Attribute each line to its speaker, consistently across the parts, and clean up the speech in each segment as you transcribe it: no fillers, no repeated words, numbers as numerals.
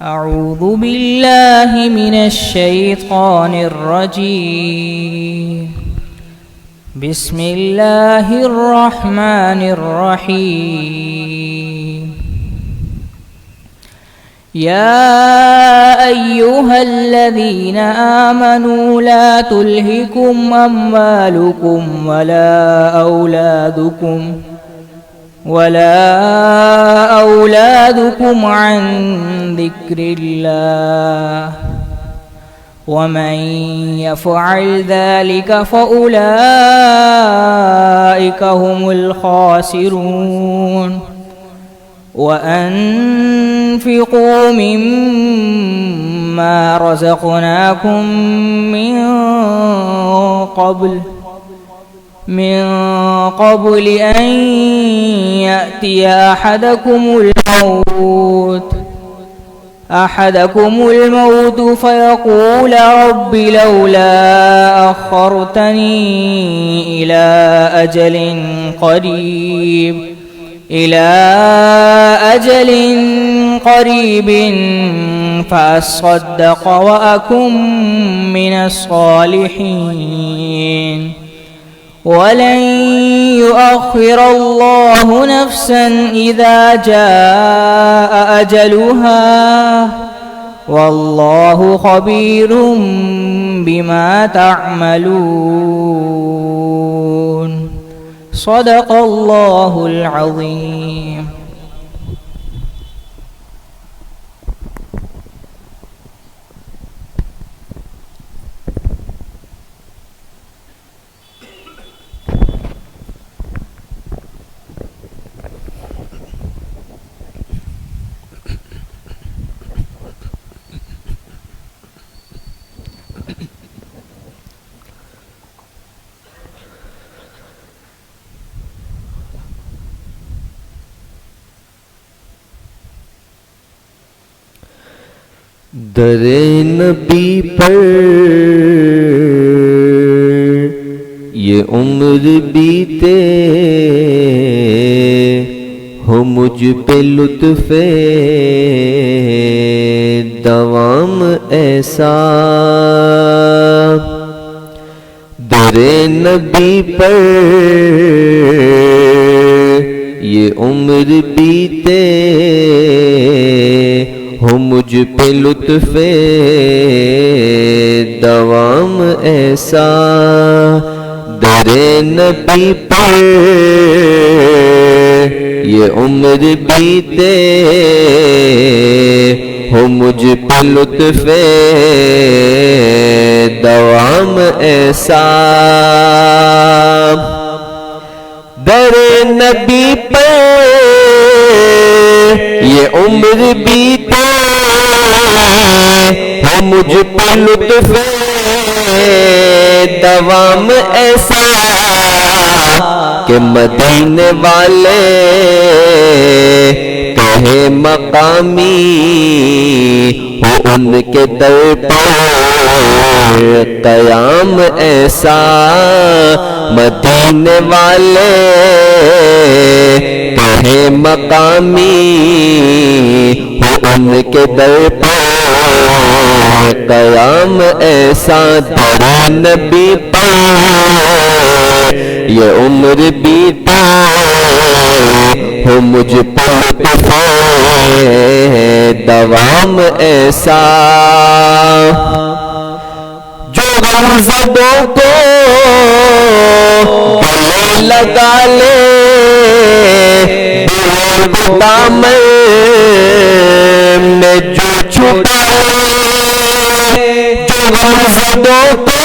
Speaker 1: أعوذ بالله من الشيطان الرجيم. بسم الله الرحمن الرحيم. يا أيها الذين آمنوا لا تلهكم أموالكم ولا أولادكم عن ذكر الله ومن يفعل ذلك فأولئك هم الخاسرون. وأنفقوا مما رزقناكم من قبل أن يأتي أحدكم الموت فيقول رب لولا أخرتني إلى أجل قريب فأصدق وأكن من الصالحين. ولن يؤخر الله نفسا إذا جاء أجلها والله خبير بما تعملون. صدق الله العظيم.
Speaker 2: در نبی پر یہ عمر بیتے ہو مجھ پہ لطف دوام ایسا. در نبی پر یہ عمر بیتے ہو مجھ پہ لطف دوام ایسا. در نبی پر یہ عمر بیتے ہو مجھ پہ لطف دوام ایسا. در نبی پر یہ عمر بیتے ہو مجھ پہ لطف دوام ایسا کہ مدینے والے کہے مقامی ہو ان کے در پر قیام ایسا. مدینے والے کہے مقامی ہو ان کے در پر قیام ایسا. در نبی پر یہ عمر بیتا ہو مجھ پر لطف دوام ایسا. جو غمزدوں کو گلے لگا لے دامن میں جو چھپا لے. جو غمزدوں کو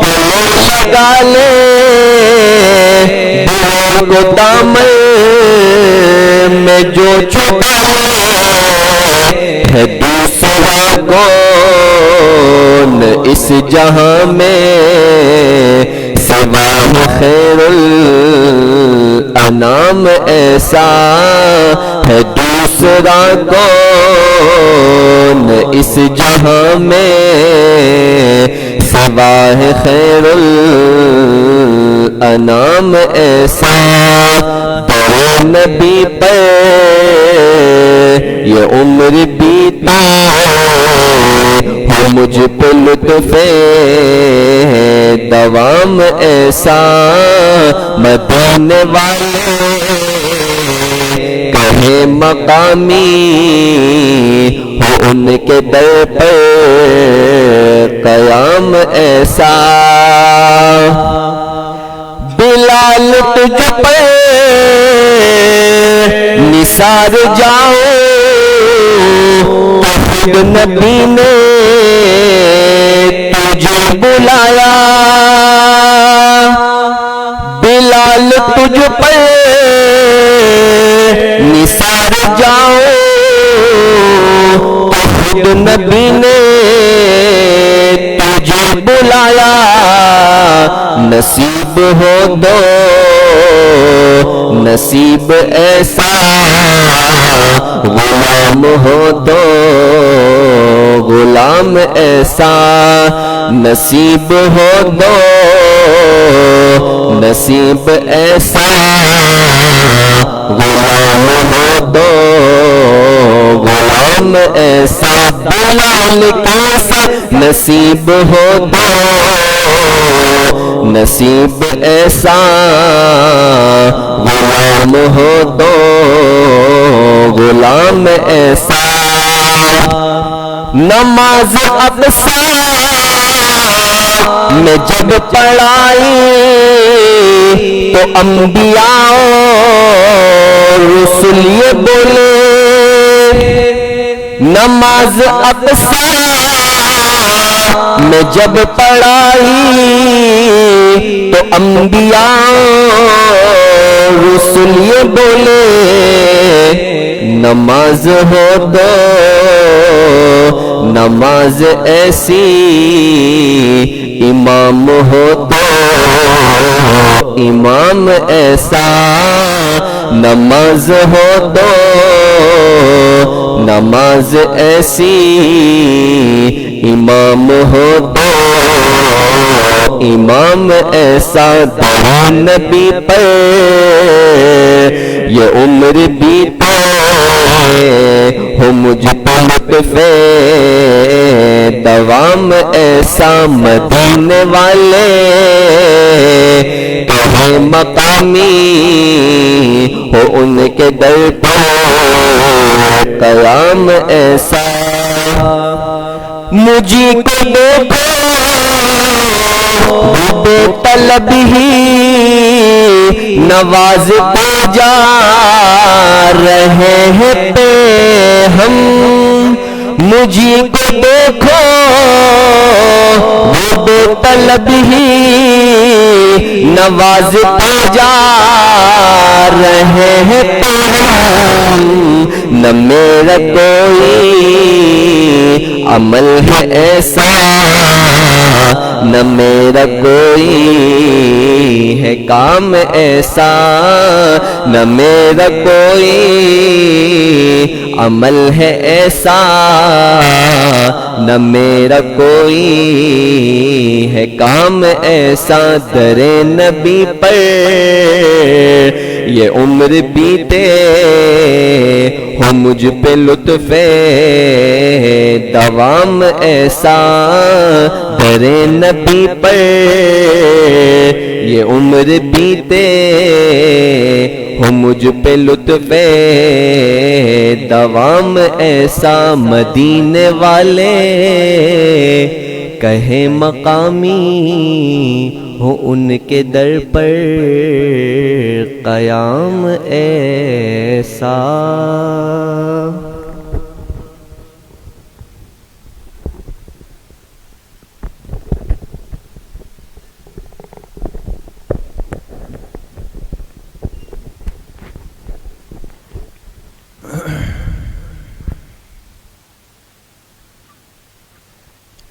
Speaker 2: گلے لگا لے دامن میں جو چھپا لے. ہے دوسرا کون اس جہاں میں سوا خیر الانام ایسا. ہے دوسرا کون اس جہاں میں سوا خیر الانام ایسا. در نبی پر یہ عمر بیتے ہو مجھ پہ لطف دوام ایسا مدینے والے کہے مقامی ہو ان کے در پر قیام ایسا بلال تجھ پر نثار جاؤ خود نبی نے تجھے بلایا بلال تجھ پر نثار جاؤ خود نبی نے تجھے بلایا نصیب ہو دو نصیب ایسا غلام ہو دو غلام ایسا نصیب ہو دو نصیب ایسا غلام ہو دو غلام ایسا بلال کیسا نصیب ہو دو نصیب ایسا غلام ہو دو غلام ایسا نماز اقصی میں جب پڑھائی تو انبیاء اور رسول یہ بولے نماز اقصی میں جب پڑھائی تو انبیاء رسول یہ بولے نماز ہو دو نماز ایسی امام ہو دو امام ایسا نماز ہو دو نماز ایسی امام ہو دو امام ایسا در نبی پر یہ عمر بیتے ہو مجھ پر لطف دوام ایسا مدینے والے کہے مقامی ہو ان کے در پر قیام ایسا مجھے کو دیکھو بے طلب ہی نوازتے جا رہے ہیں پہ ہم مجھے کو دیکھو بے طلب ہی نوازتے جا رہے ہیں پہ ہم نہ میرا کوئی عمل ہے ایسا نہ میرا کوئی ہے کام ایسا نہ میرا کوئی عمل ہے ایسا نہ میرا کوئی ہے کام ایسا در نبی پر یہ عمر بیتے ہو مجھ پہ لطف دوام ایسا در نبی پر یہ عمر بیتے ہو مجھ پہ لطف دوام ایسا مدینے والے کہے مقامی ہو ان کے در پر قیام ایسا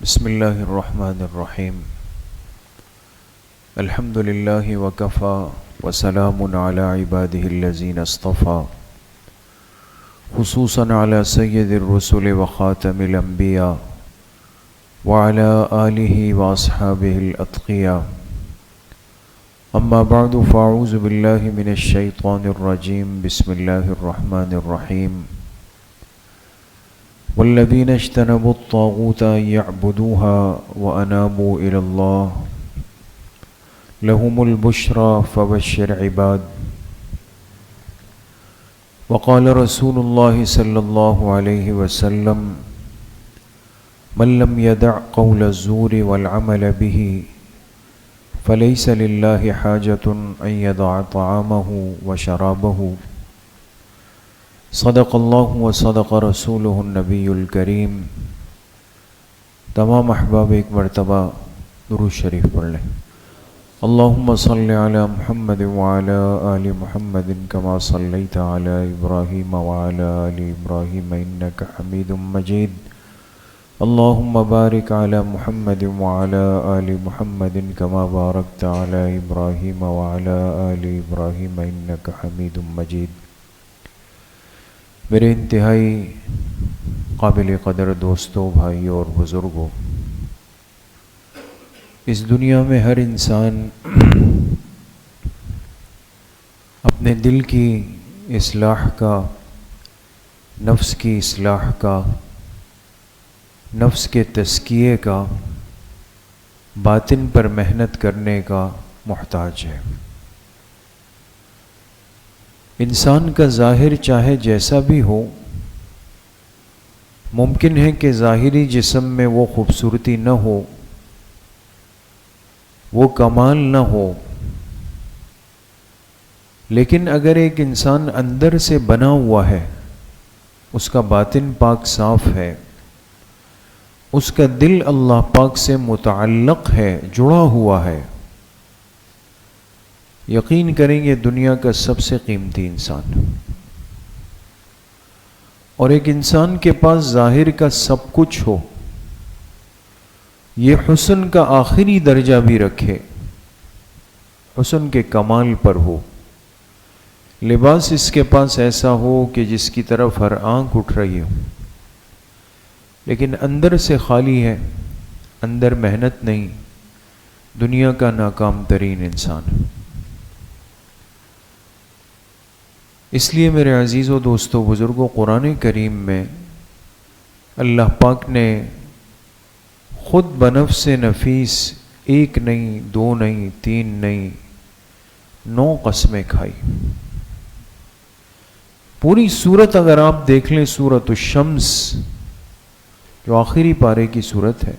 Speaker 3: بسم اللہ الرحمن الرحیم الحمد للہ وکفا وسلام علی عباده الذین اصطفى خصوصا علی سید الرسل وخاتم الانبیاء وعلى آلہ واصحابہ الاتقیاء اما بعد فاعوذ باللہ من الشیطان الرجیم بسم اللہ الرحمن الرحیم والذين اجتنبوا الطاغوت أن يعبدوها وأنابوا إلى الله لهم البشرى فبشر عباد. وقال رسول الله صلى الله عليه وسلم من لم يدع قول الزور والعمل به فليس لله حاجة أن يدع طعامه وشرابه. صدق اللہ و صدق رسولہ النبی الکریم. تمام احباب ایک مرتبہ درود شریف پڑھ لیں. اللہم صلی علی محمد وعلی آل محمد کما صلیت علی ابراہیم وعلی آل ابراہیم انک حمید مجید. اللہم بارک علی محمد وعلی آل محمد کما بارکت علی ابراہیم وعلی آل ابراہیم انک حمید مجید. میرے انتہائی قابل قدر دوستوں، بھائیوں اور بزرگوں، اس دنیا میں ہر انسان اپنے دل کی اصلاح کا، نفس کی اصلاح کا، نفس کے تزکیے کا، باطن پر محنت کرنے کا محتاج ہے. انسان کا ظاہر چاہے جیسا بھی ہو، ممکن ہے کہ ظاہری جسم میں وہ خوبصورتی نہ ہو، وہ کمال نہ ہو، لیکن اگر ایک انسان اندر سے بنا ہوا ہے، اس کا باطن پاک صاف ہے، اس کا دل اللہ پاک سے متعلق ہے، جڑا ہوا ہے، یقین کریں گے دنیا کا سب سے قیمتی انسان. اور ایک انسان کے پاس ظاہر کا سب کچھ ہو، یہ حسن کا آخری درجہ بھی رکھے، حسن کے کمال پر ہو، لباس اس کے پاس ایسا ہو کہ جس کی طرف ہر آنکھ اٹھ رہی ہو، لیکن اندر سے خالی ہے، اندر محنت نہیں، دنیا کا ناکام ترین انسان. اس لیے میرے عزیزوں، دوستوں، بزرگوں، قرآن کریم میں اللہ پاک نے خود بنفس نفیس ایک نہیں، دو نہیں، تین نہیں، 9 قسمیں کھائی. پوری سورت اگر آپ دیکھ لیں، سورۃ الشمس جو آخری پارے کی سورت ہے،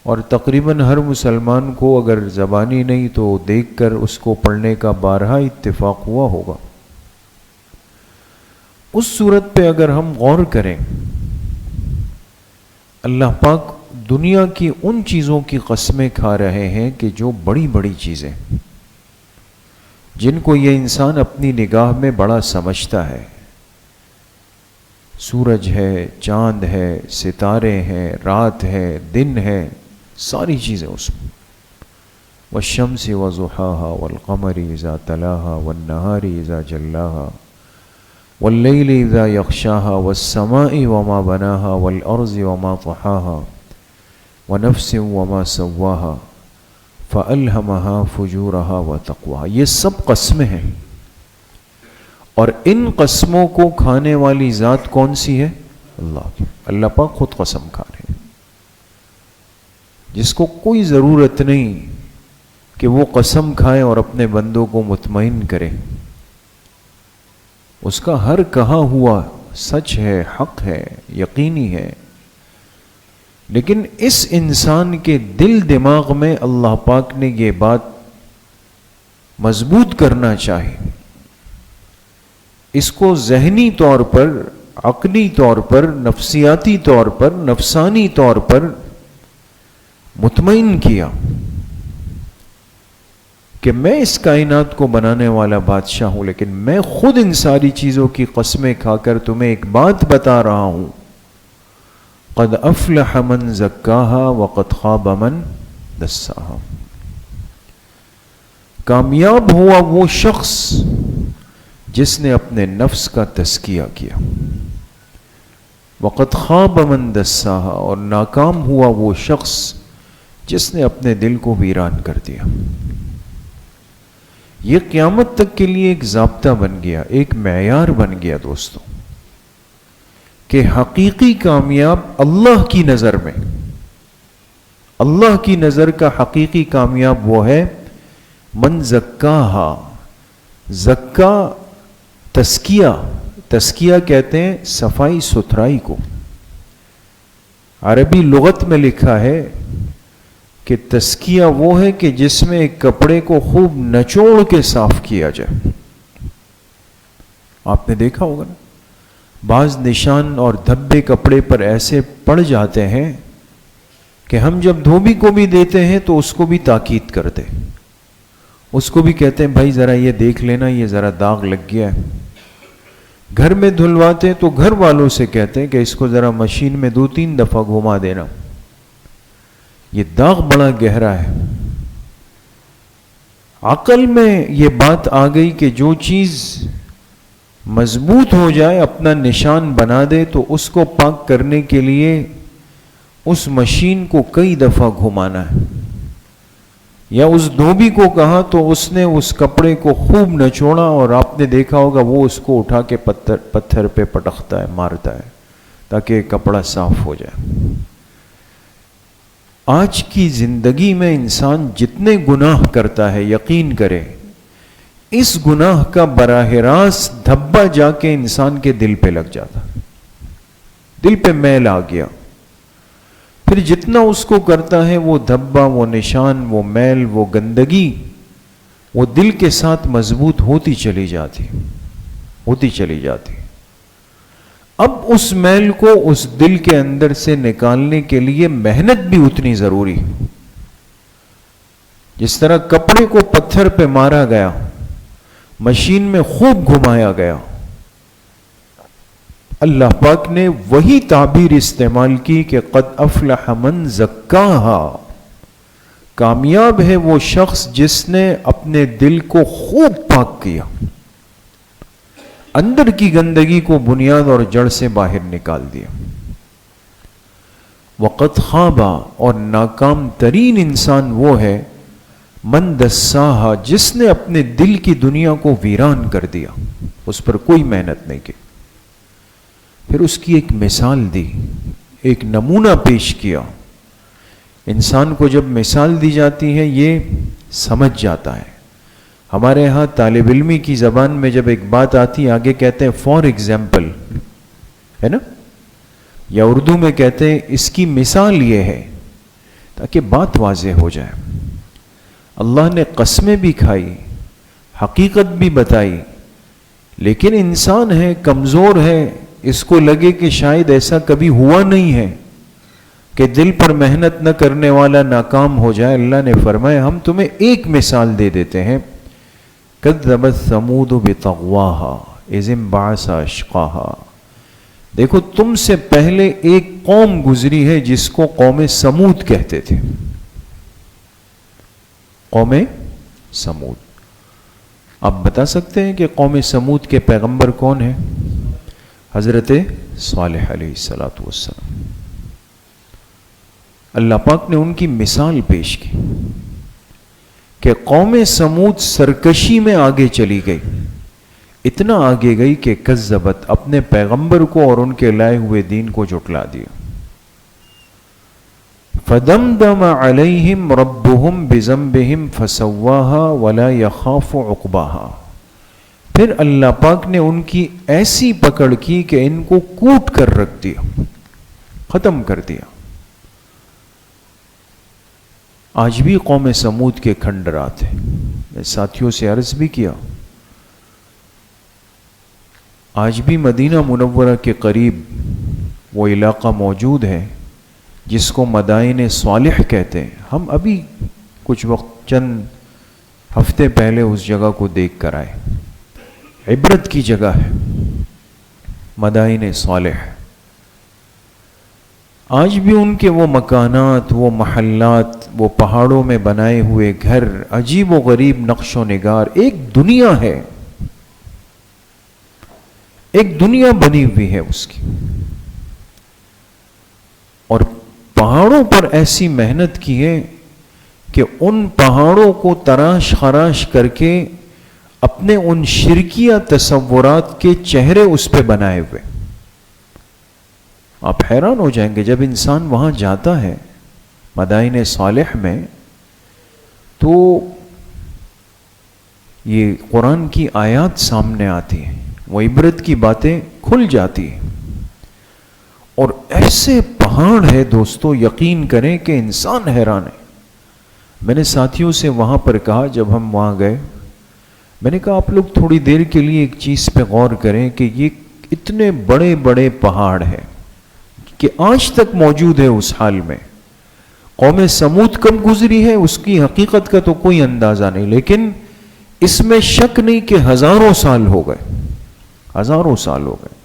Speaker 3: اور تقریباً ہر مسلمان کو اگر زبانی نہیں تو دیکھ کر اس کو پڑھنے کا بارہا اتفاق ہوا ہوگا. اس صورت پہ اگر ہم غور کریں، اللہ پاک دنیا کی ان چیزوں کی قسمیں کھا رہے ہیں کہ جو بڑی بڑی چیزیں، جن کو یہ انسان اپنی نگاہ میں بڑا سمجھتا ہے. سورج ہے، چاند ہے، ستارے ہیں، رات ہے، دن ہے، ساری چیزیں اس میں. والشمس وضحاها والقمر اذا تلاها والنهار اذا جلاها والليل اذا يغشاها والسماء وما بناها والارض وما طحاها ونفس وما سواها فألهمها فجورها وتقواها. یہ سب قسمیں ہیں، اور ان قسموں کو کھانے والی ذات کون سی ہے؟ اللہ کی. اللہ پاک خود قسم کھا رہے ہیں، جس کو کوئی ضرورت نہیں کہ وہ قسم کھائے اور اپنے بندوں کو مطمئن کرے. اس کا ہر کہا ہوا سچ ہے، حق ہے، یقینی ہے، لیکن اس انسان کے دل دماغ میں اللہ پاک نے یہ بات مضبوط کرنا چاہے، اس کو ذہنی طور پر، عقلی طور پر، نفسیاتی طور پر، نفسانی طور پر مطمئن کیا کہ میں اس کائنات کو بنانے والا بادشاہ ہوں، لیکن میں خود ان ساری چیزوں کی قسمیں کھا کر تمہیں ایک بات بتا رہا ہوں. قد افلح من زکاہا وقد خاب من دساہا. کامیاب ہوا وہ شخص جس نے اپنے نفس کا تزکیہ کیا. وقد خاب من دساہا. اور ناکام ہوا وہ شخص جس نے اپنے دل کو ویران کر دیا. یہ قیامت تک کے لیے ایک ضابطہ بن گیا، ایک معیار بن گیا دوستوں، کہ حقیقی کامیاب اللہ کی نظر میں، اللہ کی نظر کا حقیقی کامیاب وہ ہے من زکاہا. زکا تزکیہ، تزکیہ کہتے ہیں صفائی ستھرائی کو. عربی لغت میں لکھا ہے کہ تزکیہ وہ ہے کہ جس میں ایک کپڑے کو خوب نچوڑ کے صاف کیا جائے. آپ نے دیکھا ہوگا نا، بعض نشان اور دھبے کپڑے پر ایسے پڑ جاتے ہیں کہ ہم جب دھوبی کو بھی دیتے ہیں تو اس کو بھی تاکید کرتے، اس کو بھی کہتے ہیں بھائی ذرا یہ دیکھ لینا، یہ ذرا داغ لگ گیا ہے. گھر میں دھلواتے تو گھر والوں سے کہتے ہیں کہ اس کو ذرا مشین میں 2-3 دفعہ گھما دینا، یہ داغ بڑا گہرا ہے. عقل میں یہ بات آ گئی کہ جو چیز مضبوط ہو جائے، اپنا نشان بنا دے، تو اس کو پاک کرنے کے لیے اس مشین کو کئی دفعہ گھمانا ہے. یا اس دھوبی کو کہا تو اس نے اس کپڑے کو خوب نچوڑا، اور آپ نے دیکھا ہوگا وہ اس کو اٹھا کے پتھر پہ پٹکتا ہے، مارتا ہے تاکہ کپڑا صاف ہو جائے. آج کی زندگی میں انسان جتنے گناہ کرتا ہے، یقین کرے اس گناہ کا براہ راست دھبا جا کے انسان کے دل پہ لگ جاتا، دل پہ میل آ گیا. پھر جتنا اس کو کرتا ہے وہ دھبا، وہ نشان، وہ میل، وہ گندگی وہ دل کے ساتھ مضبوط ہوتی چلی جاتی، ہوتی چلی جاتی. اب اس میل کو اس دل کے اندر سے نکالنے کے لیے محنت بھی اتنی ضروری. جس طرح کپڑے کو پتھر پہ مارا گیا، مشین میں خوب گھمایا گیا، اللہ پاک نے وہی تعبیر استعمال کی کہ قد افلح من زکاہا. کامیاب ہے وہ شخص جس نے اپنے دل کو خوب پاک کیا، اندر کی گندگی کو بنیاد اور جڑ سے باہر نکال دیا. وقد خابا، اور ناکام ترین انسان وہ ہے من دساہا، جس نے اپنے دل کی دنیا کو ویران کر دیا، اس پر کوئی محنت نہیں کی. پھر اس کی ایک مثال دی، ایک نمونہ پیش کیا. انسان کو جب مثال دی جاتی ہے یہ سمجھ جاتا ہے. ہمارے ہاں طالب علمی کی زبان میں جب ایک بات آتی آگے کہتے ہیں فار ایگزامپل، ہے نا، یا اردو میں کہتے ہیں اس کی مثال یہ ہے، تاکہ بات واضح ہو جائے. اللہ نے قسمیں بھی کھائی، حقیقت بھی بتائی، لیکن انسان ہے، کمزور ہے، اس کو لگے کہ شاید ایسا کبھی ہوا نہیں ہے کہ دل پر محنت نہ کرنے والا ناکام ہو جائے. اللہ نے فرمایا ہم تمہیں ایک مثال دے دیتے ہیں. کذبت ثمود بطغواها اذ انبعث اشقاها. دیکھو تم سے پہلے ایک قوم گزری ہے جس کو قوم سمود کہتے تھے، قوم سمود. آپ بتا سکتے ہیں کہ قوم سمود کے پیغمبر کون ہیں؟ حضرت صالح علیہ الصلوۃ والسلام. اللہ پاک نے ان کی مثال پیش کی کہ قوم سمود سرکشی میں آگے چلی گئی، اتنا آگے گئی کہ کذبت، اپنے پیغمبر کو اور ان کے لائے ہوئے دین کو جھٹلا دیا. فدمدم علیہم ربہم بذنبہم فسواہا ولا یخاف عقباہا. پھر اللہ پاک نے ان کی ایسی پکڑ کی کہ ان کو کوٹ کر رکھ دیا، ختم کر دیا. آج بھی قوم سمود کے کھنڈرات ہیں. میں ساتھیوں سے عرض بھی کیا، آج بھی مدینہ منورہ کے قریب وہ علاقہ موجود ہے جس کو مدائن صالح کہتے ہیں. ہم ابھی کچھ وقت چند ہفتے پہلے اس جگہ کو دیکھ کر آئے. عبرت کی جگہ ہے مدائن صالح. آج بھی ان کے وہ مکانات، وہ محلات، وہ پہاڑوں میں بنائے ہوئے گھر، عجیب و غریب نقش و نگار، ایک دنیا ہے، ایک دنیا بنی ہوئی ہے اس کی. اور پہاڑوں پر ایسی محنت کی ہے کہ ان پہاڑوں کو تراش خراش کر کے اپنے ان شرکیہ تصورات کے چہرے اس پہ بنائے ہوئے. آپ حیران ہو جائیں گے جب انسان وہاں جاتا ہے مدائن صالح میں، تو یہ قرآن کی آیات سامنے آتی ہیں، وہ عبرت کی باتیں کھل جاتی ہیں، اور ایسے پہاڑ ہے دوستو، یقین کریں کہ انسان حیران ہے۔ میں نے ساتھیوں سے وہاں پر کہا، جب ہم وہاں گئے، میں نے کہا آپ لوگ تھوڑی دیر کے لیے ایک چیز پہ غور کریں کہ یہ اتنے بڑے بڑے پہاڑ ہیں کہ آج تک موجود ہے اس حال میں۔ قوم سمود کب گزری ہے اس کی حقیقت کا تو کوئی اندازہ نہیں، لیکن اس میں شک نہیں کہ ہزاروں سال ہو گئے، ہزاروں سال ہو گئے،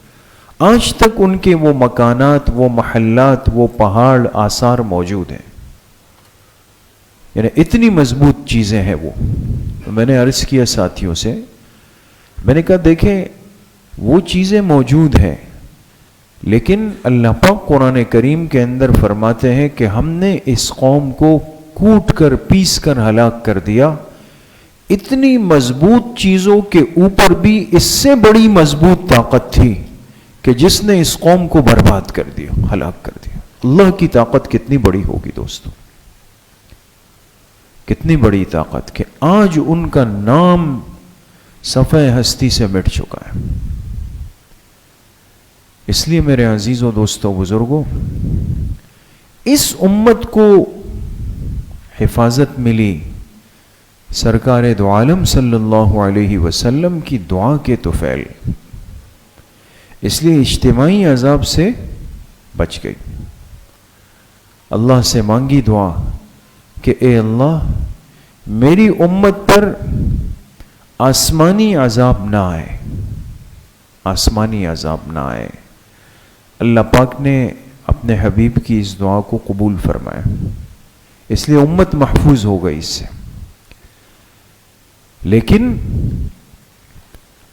Speaker 3: آج تک ان کے وہ مکانات، وہ محلات، وہ پہاڑ، آثار موجود ہیں، یعنی اتنی مضبوط چیزیں ہیں وہ۔ میں نے عرض کیا ساتھیوں سے، میں نے کہا دیکھیں وہ چیزیں موجود ہیں، لیکن اللہ پاک قرآن کریم کے اندر فرماتے ہیں کہ ہم نے اس قوم کو کوٹ کر پیس کر ہلاک کر دیا۔ اتنی مضبوط چیزوں کے اوپر بھی اس سے بڑی مضبوط طاقت تھی کہ جس نے اس قوم کو برباد کر دیا، ہلاک کر دیا۔ اللہ کی طاقت کتنی بڑی ہوگی دوستو، کتنی بڑی طاقت کہ آج ان کا نام صفحہ ہستی سے مٹ چکا ہے۔ اس لیے میرے عزیزوں، دوستوں، بزرگوں، اس امت کو حفاظت ملی سرکار دو عالم صلی اللہ علیہ وسلم کی دعا کے طفیل، اس لیے اجتماعی عذاب سے بچ گئی۔ اللہ سے مانگی دعا کہ اے اللہ میری امت پر آسمانی عذاب نہ آئے، آسمانی عذاب نہ آئے۔ اللہ پاک نے اپنے حبیب کی اس دعا کو قبول فرمایا، اس لیے امت محفوظ ہو گئی اس سے۔ لیکن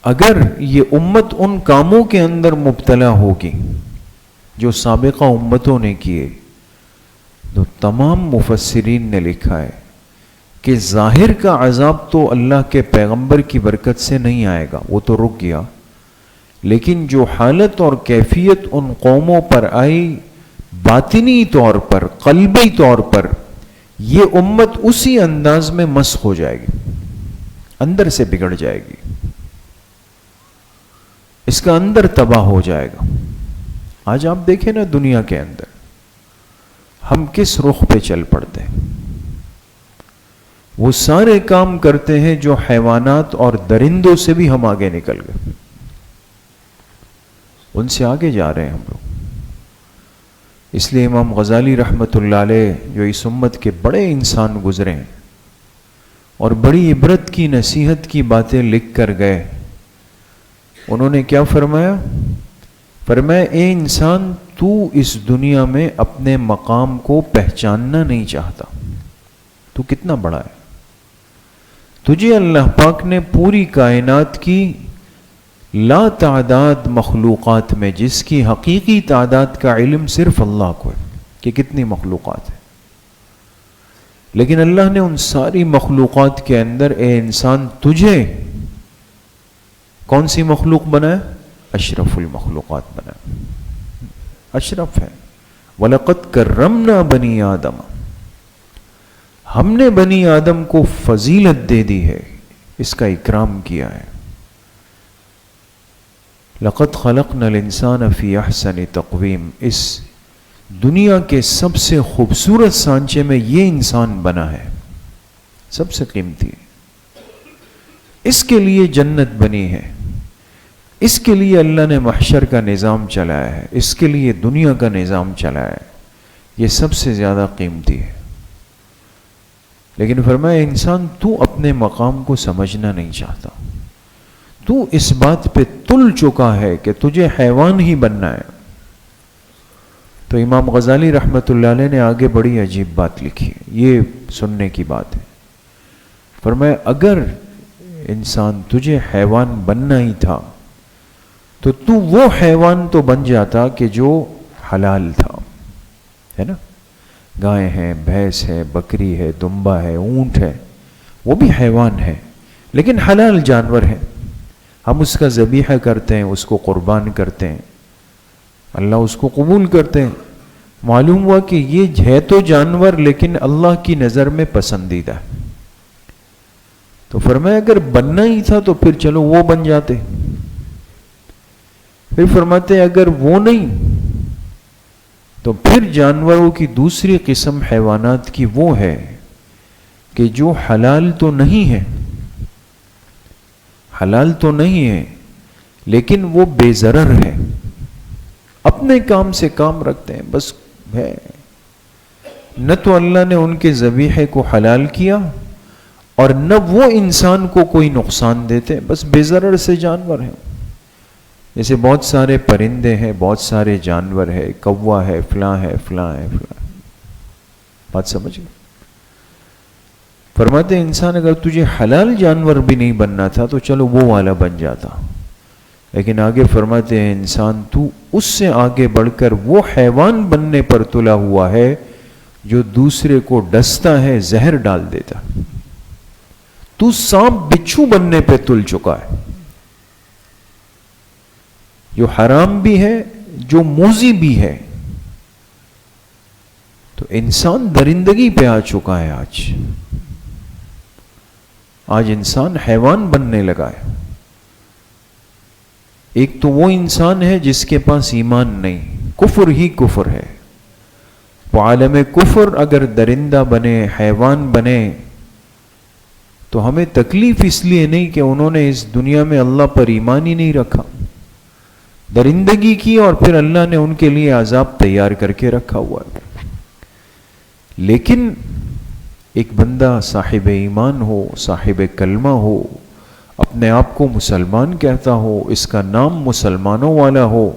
Speaker 3: اگر یہ امت ان کاموں کے اندر مبتلا ہوگی جو سابقہ امتوں نے کیے، تو تمام مفسرین نے لکھا ہے کہ ظاہر کا عذاب تو اللہ کے پیغمبر کی برکت سے نہیں آئے گا، وہ تو رک گیا، لیکن جو حالت اور کیفیت ان قوموں پر آئی، باطنی طور پر، قلبی طور پر، یہ امت اسی انداز میں مسخ ہو جائے گی، اندر سے بگڑ جائے گی، اس کا اندر تباہ ہو جائے گا۔ آج آپ دیکھیں نا دنیا کے اندر ہم کس رخ پہ چل پڑتے ہیں، وہ سارے کام کرتے ہیں جو حیوانات اور درندوں سے بھی ہم آگے نکل گئے، ان سے آگے جا رہے ہیں ہم لوگ۔ اس لیے امام غزالی رحمۃ اللہ علیہ جو اس امت کے بڑے انسان گزرے ہیں اور بڑی عبرت کی نصیحت کی باتیں لکھ کر گئے، انہوں نے کیا فرمایا؟ فرمایا اے انسان، تو اس دنیا میں اپنے مقام کو پہچاننا نہیں چاہتا، تو کتنا بڑا ہے، تجھے اللہ پاک نے پوری کائنات کی لا تعداد مخلوقات میں، جس کی حقیقی تعداد کا علم صرف اللہ کو ہے کہ کتنی مخلوقات ہیں، لیکن اللہ نے ان ساری مخلوقات کے اندر اے انسان تجھے کون سی مخلوق بنایا؟ اشرف المخلوقات بنایا، اشرف ہے۔ وَلَقَدْ كَرَّمْنَا بَنِي آدَمَ، ہم نے بنی آدم کو فضیلت دے دی ہے، اس کا اکرام کیا ہے۔ لَقَدْ خَلَقْنَا الْإِنسَانَ فِي أَحْسَنِ تَقْوِيمٍ، اس دنیا کے سب سے خوبصورت سانچے میں یہ انسان بنا ہے، سب سے قیمتی، اس کے لیے جنت بنی ہے، اس کے لیے اللہ نے محشر کا نظام چلایا ہے، اس کے لیے دنیا کا نظام چلایا ہے، یہ سب سے زیادہ قیمتی ہے۔ لیکن فرمایا انسان تو اپنے مقام کو سمجھنا نہیں چاہتا، تو اس بات پہ تل چکا ہے کہ تجھے حیوان ہی بننا ہے۔ تو امام غزالی رحمۃ اللہ علیہ نے آگے بڑی عجیب بات لکھی ہے، یہ سننے کی بات ہے۔ فرمایا اگر انسان تجھے حیوان بننا ہی تھا تو وہ حیوان تو بن جاتا کہ جو حلال تھا، ہے نا، گائے ہیں، بھینس ہے، بکری ہے، دمبا ہے، اونٹ ہے، وہ بھی حیوان ہے لیکن حلال جانور ہے، ہم اس کا ذبیحہ کرتے ہیں، اس کو قربان کرتے ہیں، اللہ اس کو قبول کرتے ہیں. معلوم ہوا کہ یہ ہے تو جانور لیکن اللہ کی نظر میں پسندیدہ ہے. تو فرمایا اگر بننا ہی تھا تو پھر چلو وہ بن جاتے. پھر فرماتے اگر وہ نہیں تو پھر جانوروں کی دوسری قسم حیوانات کی وہ ہے کہ جو حلال تو نہیں ہے، حلال تو نہیں ہے لیکن وہ بے ضرر ہے، اپنے کام سے کام رکھتے ہیں، بس ہے. نہ تو اللہ نے ان کے ذبیحے کو حلال کیا اور نہ وہ انسان کو کوئی نقصان دیتے، بس بے ضرر سے جانور ہیں. جیسے بہت سارے پرندے ہیں، بہت سارے جانور ہے، کوا ہے، فلاں ہے، فلاں ہے، فلاں. بات سمجھ گئے؟ فرماتے ہیں انسان اگر تجھے حلال جانور بھی نہیں بننا تھا تو چلو وہ والا بن جاتا، لیکن آگے فرماتے ہیں انسان تو اس سے آگے بڑھ کر وہ حیوان بننے پر تلا ہوا ہے جو دوسرے کو ڈستا ہے، زہر ڈال دیتا. تو سانپ بچھو بننے پہ تل چکا ہے، جو حرام بھی ہے، جو موذی بھی ہے. تو انسان درندگی پہ آ چکا ہے. آج انسان حیوان بننے لگا ہے. ایک تو وہ انسان ہے جس کے پاس ایمان نہیں، کفر ہی کفر ہے. وہ عالم کفر اگر درندہ بنے، حیوان بنے تو ہمیں تکلیف اس لیے نہیں کہ انہوں نے اس دنیا میں اللہ پر ایمان ہی نہیں رکھا، درندگی کی اور پھر اللہ نے ان کے لیے عذاب تیار کر کے رکھا ہوا ہے. لیکن ایک بندہ صاحب ایمان ہو، صاحب کلمہ ہو، اپنے آپ کو مسلمان کہتا ہو، اس کا نام مسلمانوں والا ہو،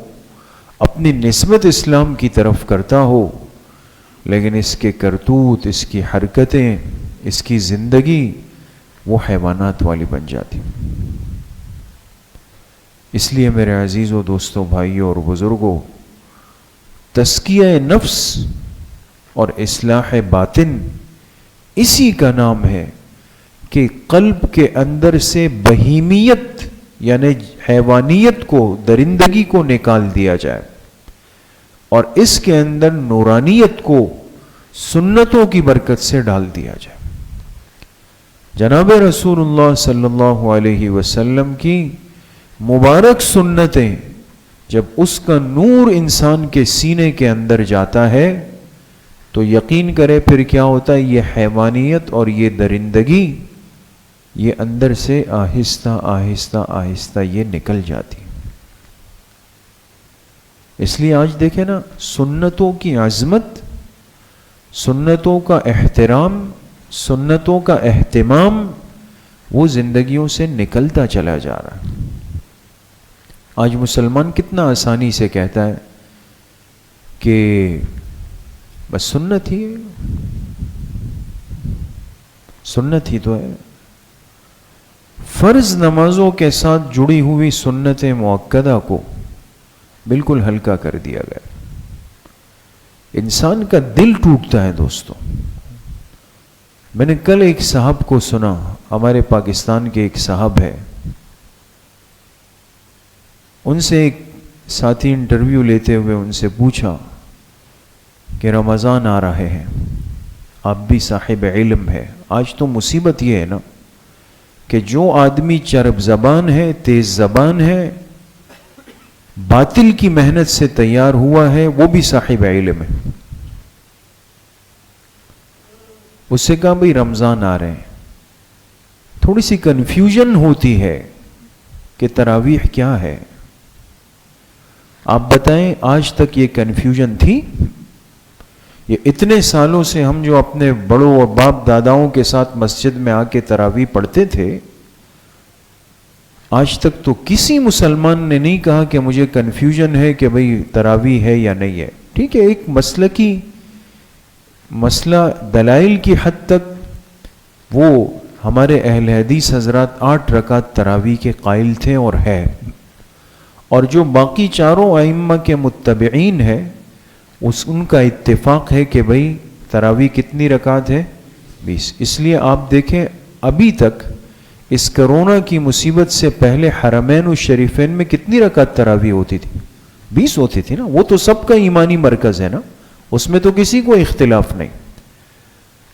Speaker 3: اپنی نسبت اسلام کی طرف کرتا ہو، لیکن اس کے کرتوت، اس کی حرکتیں، اس کی زندگی وہ حیوانات والی بن جاتی. اس لیے میرے عزیزوں، دوستوں، بھائیوں اور بزرگوں، تزکیہ نفس اور اصلاح باطن اسی کا نام ہے کہ قلب کے اندر سے بہیمیت یعنی حیوانیت کو، درندگی کو نکال دیا جائے اور اس کے اندر نورانیت کو سنتوں کی برکت سے ڈال دیا جائے. جناب رسول اللہ صلی اللہ علیہ وسلم کی مبارک سنتیں جب اس کا نور انسان کے سینے کے اندر جاتا ہے تو یقین کرے پھر کیا ہوتا ہے، یہ حیوانیت اور یہ درندگی یہ اندر سے آہستہ آہستہ آہستہ یہ نکل جاتی. اس لیے آج دیکھیں نا، سنتوں کی عظمت، سنتوں کا احترام، سنتوں کا اہتمام وہ زندگیوں سے نکلتا چلا جا رہا ہے. آج مسلمان کتنا آسانی سے کہتا ہے کہ بس سنت ہی ہے، سنت ہی تو ہے. فرض نمازوں کے ساتھ جڑی ہوئی سنت مؤکدہ کو بالکل ہلکا کر دیا گیا. انسان کا دل ٹوٹتا ہے دوستوں. میں نے کل ایک صاحب کو سنا، ہمارے پاکستان کے ایک صاحب ہے، ان سے ایک ساتھی انٹرویو لیتے ہوئے ان سے پوچھا کہ رمضان آ رہے ہیں، آپ بھی صاحب علم ہے، آج تو مصیبت یہ ہے نا کہ جو آدمی چرب زبان ہے، تیز زبان ہے، باطل کی محنت سے تیار ہوا ہے، وہ بھی صاحب علم ہے. اس سے کہا بھئی رمضان آ رہے ہیں. تھوڑی سی کنفیوژن ہوتی ہے کہ تراویح کیا ہے. آپ بتائیں آج تک یہ کنفیوژن تھی؟ یہ اتنے سالوں سے ہم جو اپنے بڑوں اور باپ داداؤں کے ساتھ مسجد میں آ کے تراویح پڑھتے تھے، آج تک تو کسی مسلمان نے نہیں کہا کہ مجھے کنفیوژن ہے کہ بھئی تراویح ہے یا نہیں ہے. ٹھیک ہے، ایک مسئلہ دلائل کی حد تک وہ ہمارے اہل حدیث حضرات 8 رکعت تراویح کے قائل تھے اور ہے، اور جو باقی چاروں ائمہ کے متبعین ہیں ان کا اتفاق ہے کہ بھئی تراویح کتنی رکعت ہے؟ 20. اس لیے آپ دیکھیں ابھی تک اس کرونا کی مصیبت سے پہلے حرمین الشریفین میں کتنی رکعت تراویح ہوتی تھی؟ 20 ہوتی تھی نا, وہ تو سب کا ایمانی مرکز ہے نا, اس میں تو کسی کو اختلاف نہیں.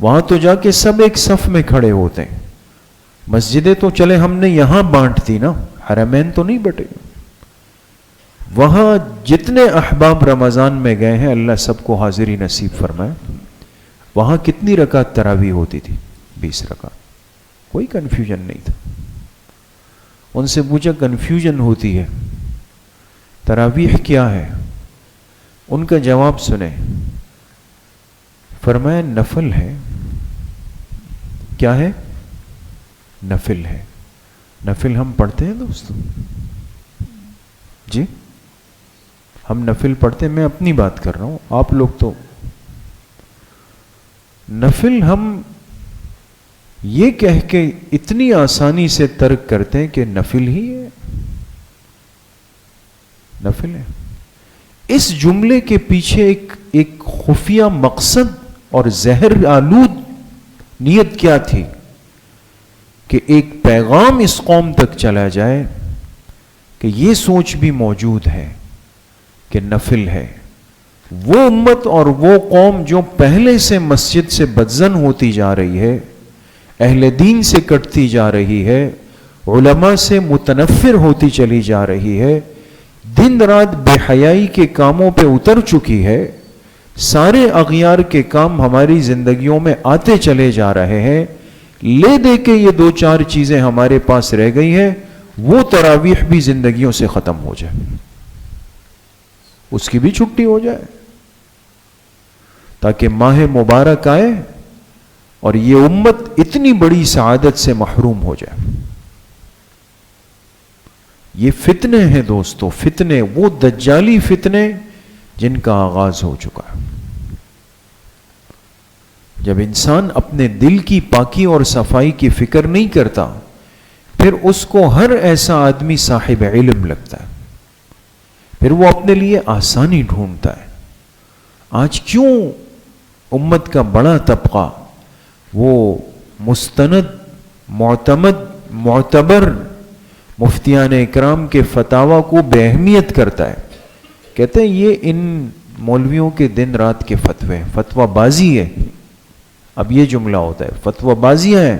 Speaker 3: وہاں تو جا کے سب ایک صف میں کھڑے ہوتے ہیں. مسجدیں تو چلے ہم نے یہاں بانٹ دی نا, حرمین تو نہیں بٹے. وہاں جتنے احباب رمضان میں گئے ہیں اللہ سب کو حاضری نصیب فرمائے. وہاں کتنی رکعت تراویح ہوتی تھی؟ 20 رکعت. کوئی کنفیوژن نہیں تھا. ان سے پوچھا کنفیوژن ہوتی ہے, تراویح کیا ہے؟ ان کا جواب سنیں. فرمایا نفل ہے. کیا ہے؟ نفل ہے. نفل ہم پڑھتے ہیں دوستو؟ جی ہم نفل پڑھتے ہیں. میں اپنی بات کر رہا ہوں, آپ لوگ تو نفل ہم یہ کہہ کے اتنی آسانی سے ترک کرتے ہیں کہ نفل ہی ہے, نفل ہے. اس جملے کے پیچھے ایک خفیہ مقصد اور زہر آلود نیت کیا تھی کہ ایک پیغام اس قوم تک چلا جائے کہ یہ سوچ بھی موجود ہے کہ نفل ہے. وہ امت اور وہ قوم جو پہلے سے مسجد سے بدزن ہوتی جا رہی ہے, اہل دین سے کٹتی جا رہی ہے, علماء سے متنفر ہوتی چلی جا رہی ہے, دن رات بے حیائی کے کاموں پہ اتر چکی ہے, سارے اغیار کے کام ہماری زندگیوں میں آتے چلے جا رہے ہیں, لے دے کے یہ 2-4 چیزیں ہمارے پاس رہ گئی ہیں, وہ تراویح بھی زندگیوں سے ختم ہو جائے, اس کی بھی چھٹی ہو جائے, تاکہ ماہ مبارک آئے اور یہ امت اتنی بڑی سعادت سے محروم ہو جائے. یہ فتنے ہیں دوستو, فتنے, وہ دجالی فتنے جن کا آغاز ہو چکا ہے. جب انسان اپنے دل کی پاکی اور صفائی کی فکر نہیں کرتا, پھر اس کو ہر ایسا آدمی صاحب علم لگتا ہے, پھر وہ اپنے لیے آسانی ڈھونڈتا ہے. آج کیوں امت کا بڑا طبقہ وہ مستند, معتمد, معتبر مفتیان اکرام کے فتاوی کو بے اہمیت کرتا ہے؟ کہتے ہیں یہ ان مولویوں کے دن رات کے فتوے, فتوی بازی ہے. اب یہ جملہ ہوتا ہے فتوی بازیاں ہیں.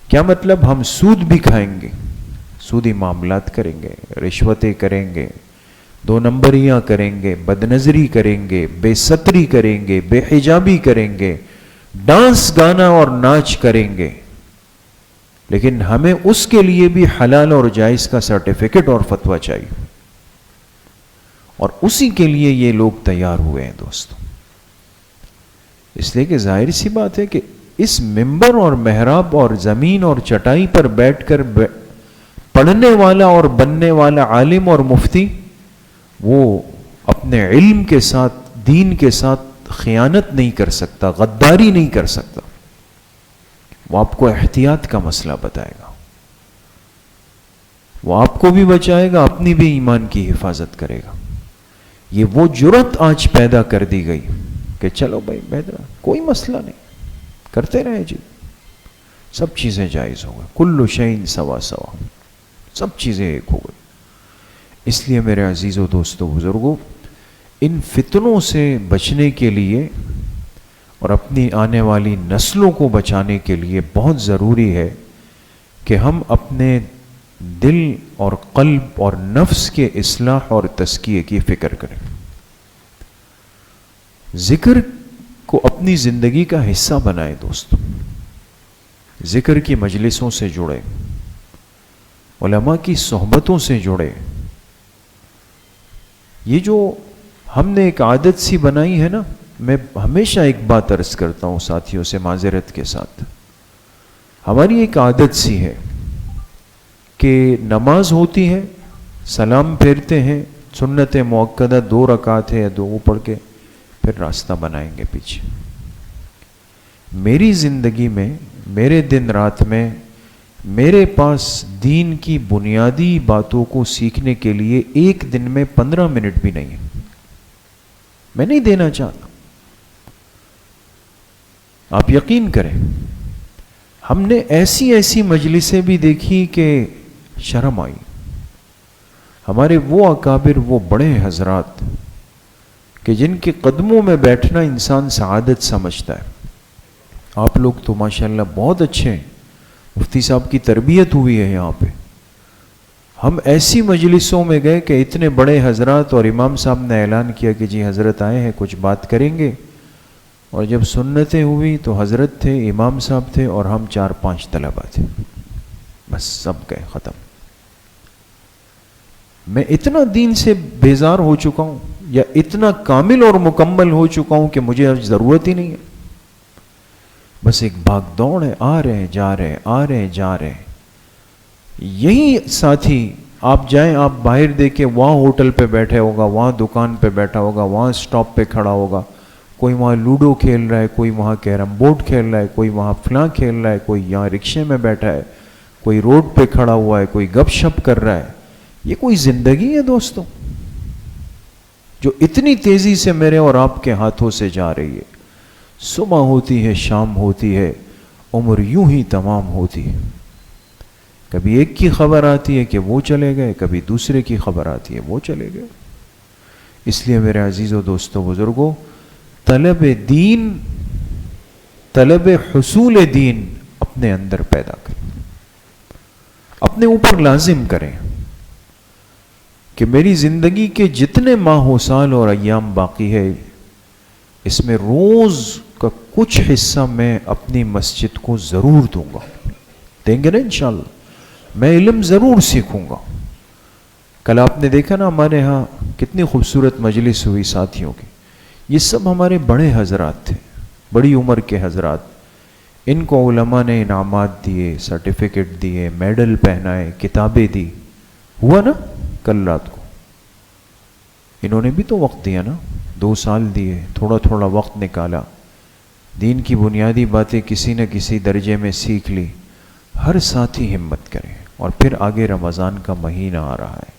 Speaker 3: کیا مطلب؟ ہم سود بھی کھائیں گے, سودی معاملات کریں گے, رشوتیں کریں گے, 2 نمبریاں کریں گے, بدنظری کریں گے, بے ستری کریں گے, بے حجابی کریں گے, ڈانس گانا اور ناچ کریں گے, لیکن ہمیں اس کے لیے بھی حلال اور جائز کا سرٹیفکیٹ اور فتویٰ چاہیے, اور اسی کے لیے یہ لوگ تیار ہوئے ہیں دوستو. اس لیے کہ ظاہر سی بات ہے کہ اس ممبر اور محراب اور زمین اور چٹائی پر بیٹھ کر پڑھنے والا اور بننے والا عالم اور مفتی, وہ اپنے علم کے ساتھ, دین کے ساتھ خیانت نہیں کر سکتا, غداری نہیں کر سکتا. وہ آپ کو احتیاط کا مسئلہ بتائے گا, وہ آپ کو بھی بچائے گا, اپنی بھی ایمان کی حفاظت کرے گا. یہ وہ جرأت آج پیدا کر دی گئی کہ چلو بھائی بہتر, کوئی مسئلہ نہیں, کرتے رہے جی, سب چیزیں جائز ہو گئی, کل شیء سوا سوا, سب چیزیں ایک ہو گئی. اس لیے میرے عزیز و دوستو بزرگوں, ان فتنوں سے بچنے کے لیے اور اپنی آنے والی نسلوں کو بچانے کے لیے بہت ضروری ہے کہ ہم اپنے دل اور قلب اور نفس کے اصلاح اور تزکیے کی فکر کریں. ذکر کو اپنی زندگی کا حصہ بنائیں دوستو, ذکر کی مجلسوں سے جڑے, علماء کی صحبتوں سے جڑے. یہ جو ہم نے ایک عادت سی بنائی ہے نا, میں ہمیشہ ایک بات عرض کرتا ہوں ساتھیوں سے معذرت کے ساتھ, ہماری ایک عادت سی ہے کہ نماز ہوتی ہے, سلام پھیرتے ہیں, سنت مؤکدہ 2 رکعت ہے یا 2 پڑھ کے پھر راستہ بنائیں گے پیچھے. میری زندگی میں, میرے دن رات میں, میرے پاس دین کی بنیادی باتوں کو سیکھنے کے لیے ایک دن میں 15 منٹ بھی نہیں ہے. میں نہیں دینا چاہتا. آپ یقین کریں, ہم نے ایسی ایسی مجلسیں بھی دیکھی کہ شرم آئی. ہمارے وہ اکابر، وہ بڑے حضرات کہ جن کے قدموں میں بیٹھنا انسان سعادت سمجھتا ہے. آپ لوگ تو ماشاءاللہ بہت اچھے ہیں، مفتی صاحب کی تربیت ہوئی ہے یہاں پہ. ہم ایسی مجلسوں میں گئے کہ اتنے بڑے حضرات اور امام صاحب نے اعلان کیا کہ جی حضرت آئے ہیں کچھ بات کریں گے، اور جب سنتیں ہوئی تو حضرت تھے، امام صاحب تھے، اور ہم 4-5 طلبہ تھے، بس سب گئے ختم. میں اتنا دین سے بیزار ہو چکا ہوں یا اتنا کامل اور مکمل ہو چکا ہوں کہ مجھے اب ضرورت ہی نہیں ہے. بس ایک بھاگ دوڑ ہے، آ رہے ہیں جا رہے ہیں، آ رہے ہیں جا رہے ہیں. یہی ساتھی آپ جائیں، آپ باہر دیکھیں، وہاں ہوٹل پہ بیٹھے ہوگا، وہاں دکان پہ بیٹھا ہوگا، وہاں سٹاپ پہ کھڑا ہوگا، کوئی وہاں لوڈو کھیل رہا ہے، کوئی وہاں کیرم بورڈ کھیل رہا ہے، کوئی وہاں فلاں کھیل رہا ہے، کوئی یہاں رکشے میں بیٹھا ہے، کوئی روڈ پہ کھڑا ہوا ہے، کوئی گپ شپ کر رہا ہے. یہ کوئی زندگی ہے دوستوں جو اتنی تیزی سے میرے اور آپ کے ہاتھوں سے جا رہی ہے؟ صبح ہوتی ہے، شام ہوتی ہے، عمر یوں ہی تمام ہوتی ہے. کبھی ایک کی خبر آتی ہے کہ وہ چلے گئے، کبھی دوسرے کی خبر آتی ہے وہ چلے گئے. اس لیے میرے عزیزوں، دوستوں، بزرگوں، طلب دین، طلب حصول دین اپنے اندر پیدا کریں، اپنے اوپر لازم کریں کہ میری زندگی کے جتنے ماہ و سال اور ایام باقی ہے، اس میں روز کا کچھ حصہ میں اپنی مسجد کو ضرور دوں گا. دیں گے نا انشاءاللہ؟ میں علم ضرور سیکھوں گا. کل آپ نے دیکھا نا ہمارے ہاں کتنی خوبصورت مجلس ہوئی ساتھیوں کی. یہ سب ہمارے بڑے حضرات تھے، بڑی عمر کے حضرات. ان کو علماء نے انعامات دیے، سرٹیفکیٹ دیے، میڈل پہنائے، کتابیں دی. ہوا نا کل رات کو؟ انہوں نے بھی تو وقت دیا نا، 2 سال دیے، تھوڑا تھوڑا وقت نکالا، دین کی بنیادی باتیں کسی نہ کسی درجے میں سیکھ لی. ہر ساتھی ہمت کرے. اور پھر آگے رمضان کا مہینہ آ رہا ہے،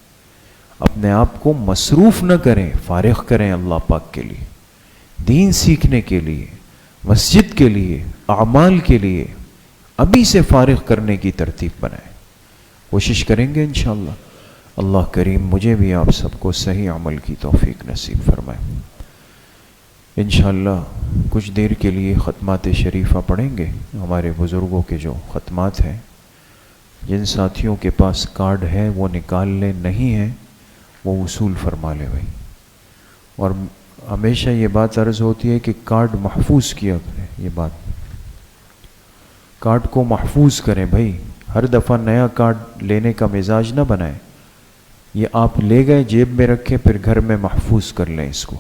Speaker 3: اپنے آپ کو مصروف نہ کریں، فارغ کریں اللہ پاک کے لیے، دین سیکھنے کے لیے، مسجد کے لیے، اعمال کے لیے. ابھی سے فارغ کرنے کی ترتیب بنائیں. کوشش کریں گے انشاءاللہ. اللہ کریم مجھے بھی آپ سب کو صحیح عمل کی توفیق نصیب فرمائے. انشاءاللہ کچھ دیر کے لیے ختمات شریفہ پڑھیں گے. ہمارے بزرگوں کے جو ختمات ہیں، جن ساتھیوں کے پاس کارڈ ہے وہ نکال لیں، نہیں ہے وہ وصول فرما لیں بھائی. اور ہمیشہ یہ بات عرض ہوتی ہے کہ کارڈ محفوظ کیا کریں. یہ بات، کارڈ کو محفوظ کریں بھائی. ہر دفعہ نیا کارڈ لینے کا مزاج نہ بنائیں. یہ آپ لے گئے، جیب میں رکھیں، پھر گھر میں محفوظ کر لیں اس کو.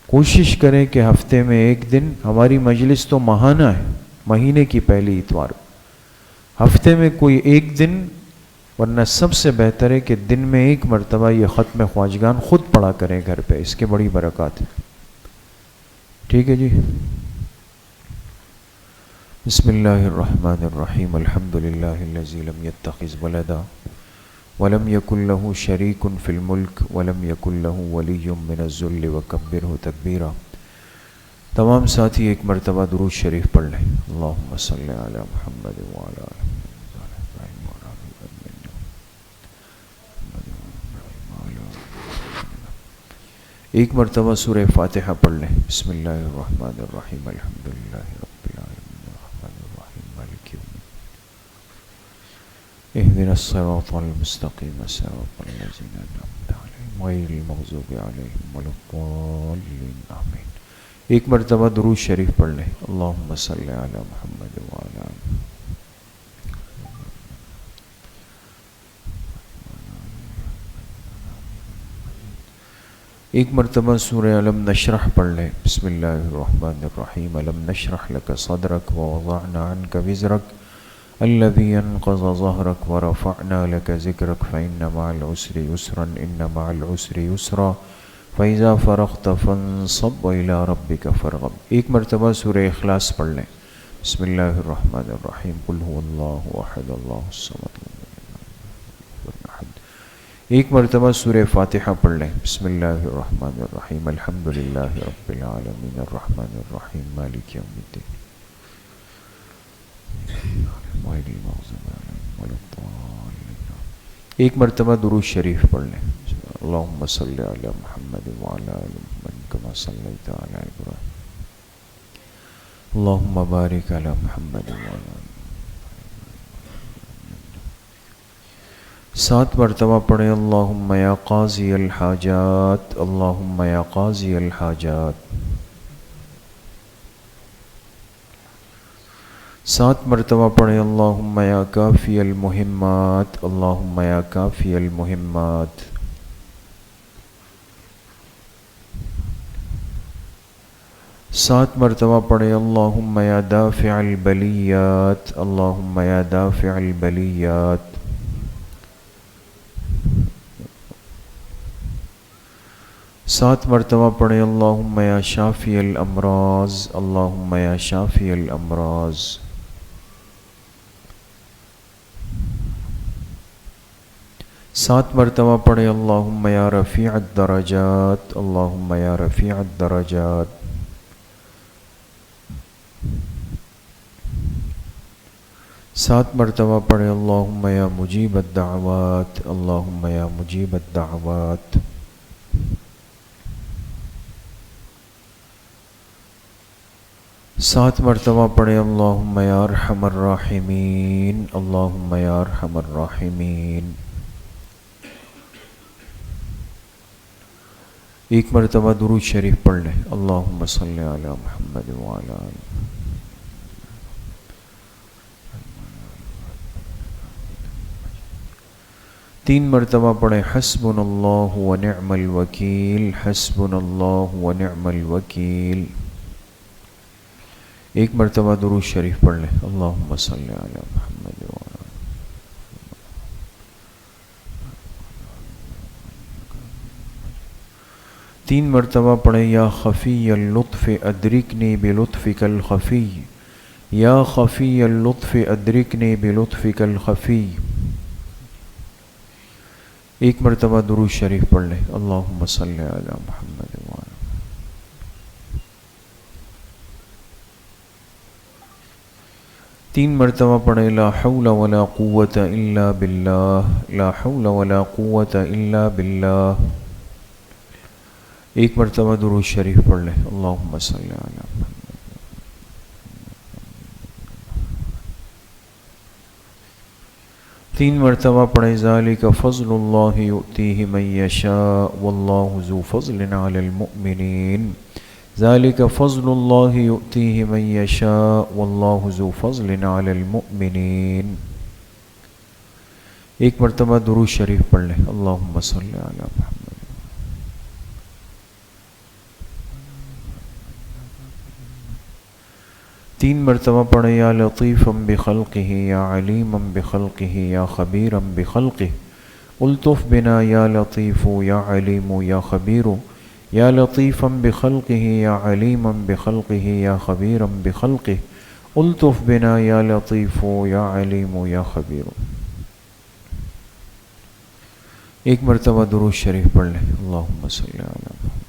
Speaker 3: کوشش کریں کہ ہفتے میں ایک دن، ہماری مجلس تو ماہانہ ہے، مہینے کی پہلی اتوار، ہفتے میں کوئی ایک دن، ورنہ سب سے بہتر ہے کہ دن میں ایک مرتبہ یہ ختم خواجگان خود پڑھا کریں گھر پہ. اس کے بڑی برکات ہے. ٹھیک ہے جی. بسم اللہ الرحمن الرحیم. الحمد للہ الذی لم یتخذ ولدا ولم یکن له شریک فی الملک ولم یکن له ولی من الذل وکبرہ تکبیرا. تمام ساتھی ایک مرتبہ درود شریف پڑھ لیں. اللہم صلی علی محمد وعلی آل ایک مرتبہ سورہ فاتحہ پڑھ لیں. بسم اللہ الرحمن الرحیم. الحمد للہ رب العالمین الرحمن الرحیم مالک یوم الدین اہدنا الصراط المستقیم صراط الذین انعمت علیہم غیر المغضوب علیہم ولا الضالین آمین. ایک مرتبہ درود شریف پڑھ لیں. اللہم صلی علی محمد وعلی آل. ایک مرتبہ سورہ علم نشرح پڑھ لیں. بسم اللہ الرحمن الرحیم. علم نشرح لک صدرک ووضعنا عنک وزرک الذی انقض ظہرک ورفعنا لک ذکرک فإن مع العسر یسرا ان مع العسر یسرا فإذا فرغت فانصب وإلى ربک فارغب. ایک مرتبہ سورہ اخلاص پڑھ لیں. بسم اللہ الرحمن الرحیم. قل هو اللہ احد اللہ الصمد. ایک مرتبہ سورہ فاتحہ پڑھ لیں. بسم اللہ الرحمن الرحیم. الحمد للہ رب العالمین الرحمن الرحیم مالک یوم الدین غیر المغضوب علیہم ولا الضالین. ایک مرتبہ درود شریف پڑھ لیں. اللہم صلی علی محمد وعلی آل محمد کما صلیت علی ابراہیم. اللہم بارک علی محمد وعلی آل. 7 مرتبہ پڑھیں اللہم یا قاضی الحاجات، اللہم یا قاضی الحاجات. 7 مرتبہ پڑھیں اللہم یا کافی المہمات، اللہم یا کافی المہمات. 7 مرتبہ پڑھیں اللہم یا دافع البلیات، اللہم یا دافع البلیات. 7 مرتبہ پڑھیں اللہم یا شافی الامراض، اللہم یا شافی الامراض. 7 مرتبہ پڑھیں اللہم یا رفیع الدرجات، اللہم یا رفیع الدرجات. 7 مرتبہ پڑھیں اللہم یا مجیب الدعوات، اللہم یا مجیب الدعوات. 7 مرتبہ پڑھیں اللہم یا ارحم الراحمین، اللہم یا ارحم الراحمین. 1 مرتبہ درود شریف پڑھ لیں. اللہم صلی علی محمد وعلی آل. 3 مرتبہ پڑھیں حسبنا اللہ ونعم الوکیل، حسبنا اللہ ونعم الوکیل. 1 مرتبہ درود شریف پڑھ لیں. اللہم صلی علی محمد وعلی آل. 3 مرتبہ پڑھیں یا خفی اللطف ادرکنی بلطفک الخفی، یا خفی اللطف ادرکنی بلطفک الخفی. 1 مرتبہ درود شریف پڑھ لیں. اللہم صلی علی محمد وعلی. 3 مرتبہ پڑھیں لا حول ولا قوة الا باللہ، لا حول ولا قوة الا باللہ. 1 مرتبہ درود شریف پڑھ لیں. اللہم صلی علی محمد. 3 مرتبہ پڑھیں ذالک فضل اللہ یؤتیہ من یشاء واللہ ذو فضل علی المؤمنین، ذالک فضل اللہ یؤتیہ من یشاء واللہ ذو فضل علی المؤمنین. 1 مرتبہ درود شریف پڑھ لیں. اللہم صلی علی محمد. 3 مرتبہ پڑھیں یا لطیفا بخلقہ یا علیما بخلقہ یا خبیرا بخلقہ. الطف بنا یا لطیف یا علیم یا خبیر، یا لطیفا بخلقہ یا علیما بخلقہ یا خبیرا بخلقہ. الطف بنا یا لطیف یا علیم یا خبیر. 1 مرتبہ درود شریف پڑھ لیں. اللہم صلی علی محمد.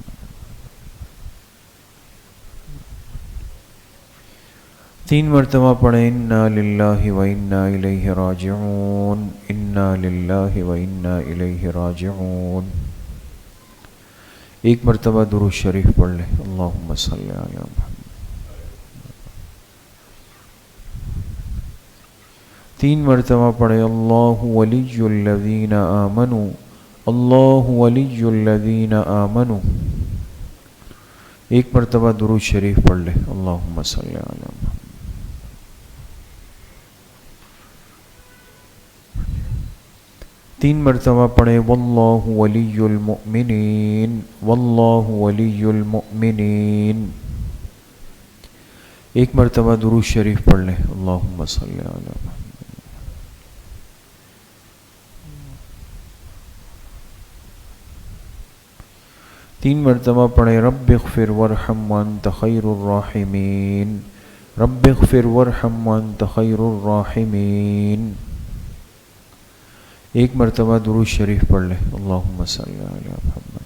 Speaker 3: 3 مرتبہ پڑھیں انا للہ و انا الیہ راجعون، انا للہ و انا الیہ راجعون. 1 مرتبہ درود شریف پڑھ لیں. اللہم صلی علی محمد. 3 مرتبہ پڑھیں اللہ ولی الذین آمنوا، اللہ ولی الذین آمنوا. 1 مرتبہ درود شریف پڑھ لیں. اللہم صلی علی محمد. 3 مرتبہ پڑھیں واللہ ولی المؤمنین، واللہ ولی المؤمنین. 1 مرتبہ درود شریف پڑھ لیں. اللہم صلی علی محمد. 3 مرتبہ پڑھیں رب اغفر وارحم وانت خیر الراحمین، رب اغفر وارحم وانت خیر الراحمین. 1 مرتبہ درود شریف پڑھ لیں. اللہم صلی علی محمد.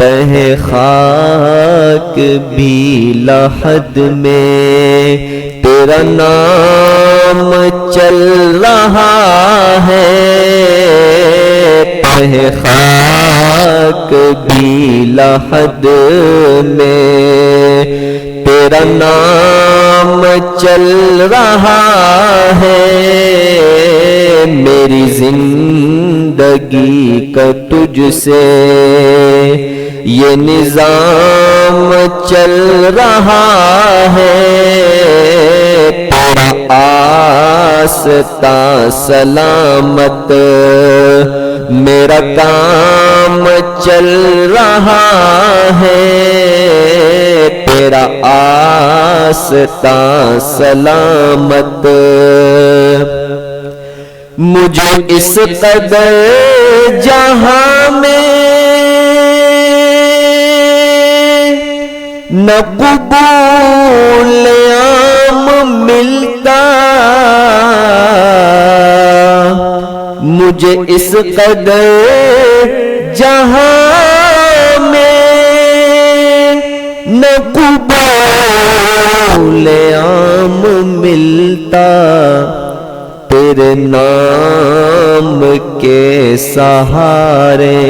Speaker 2: تہ خاک بھی لحد میں تیرا نام چل رہا ہے، تہ خاک بھی لحد میں تیرا نام چل رہا ہے، میری زندگی کا تجھ سے یہ نظام چل رہا ہے، تیرا آستاں سلامت میرا کام چل رہا ہے، تیرا آستاں سلامت مجھے اس قدر جہاں میں نہ قبول عام ملتا، مجھے اس قدر جہاں میں نہ قبول عام ملتا، تیرے نام کے سہارے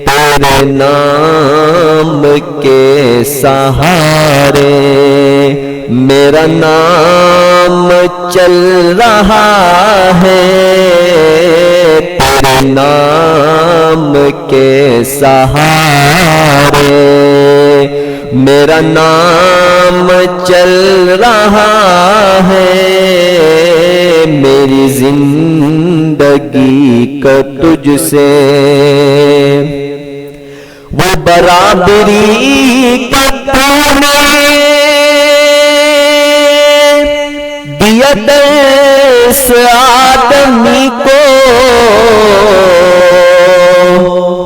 Speaker 2: تیرے نام کے سہارے میرا نام چل رہا ہے، تیرے نام کے سہارے میرا نام چل رہا ہے، میری زندگی کا تجھ سے وہ برابری کا تو نے دیا دس آدمی کو،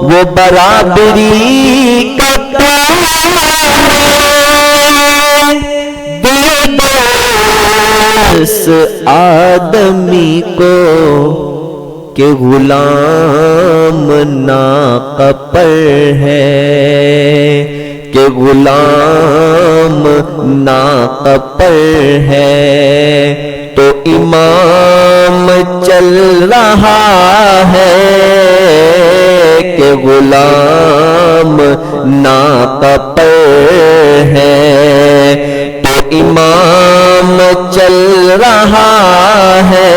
Speaker 2: وہ برابری کا تو اس آدمی کو کہ غلام ناقہ پر ہے، کہ غلام ناقہ پر ہے، تو امام چل رہا ہے، کہ غلام ناقہ پر ہے، تو امام چل رہا ہے،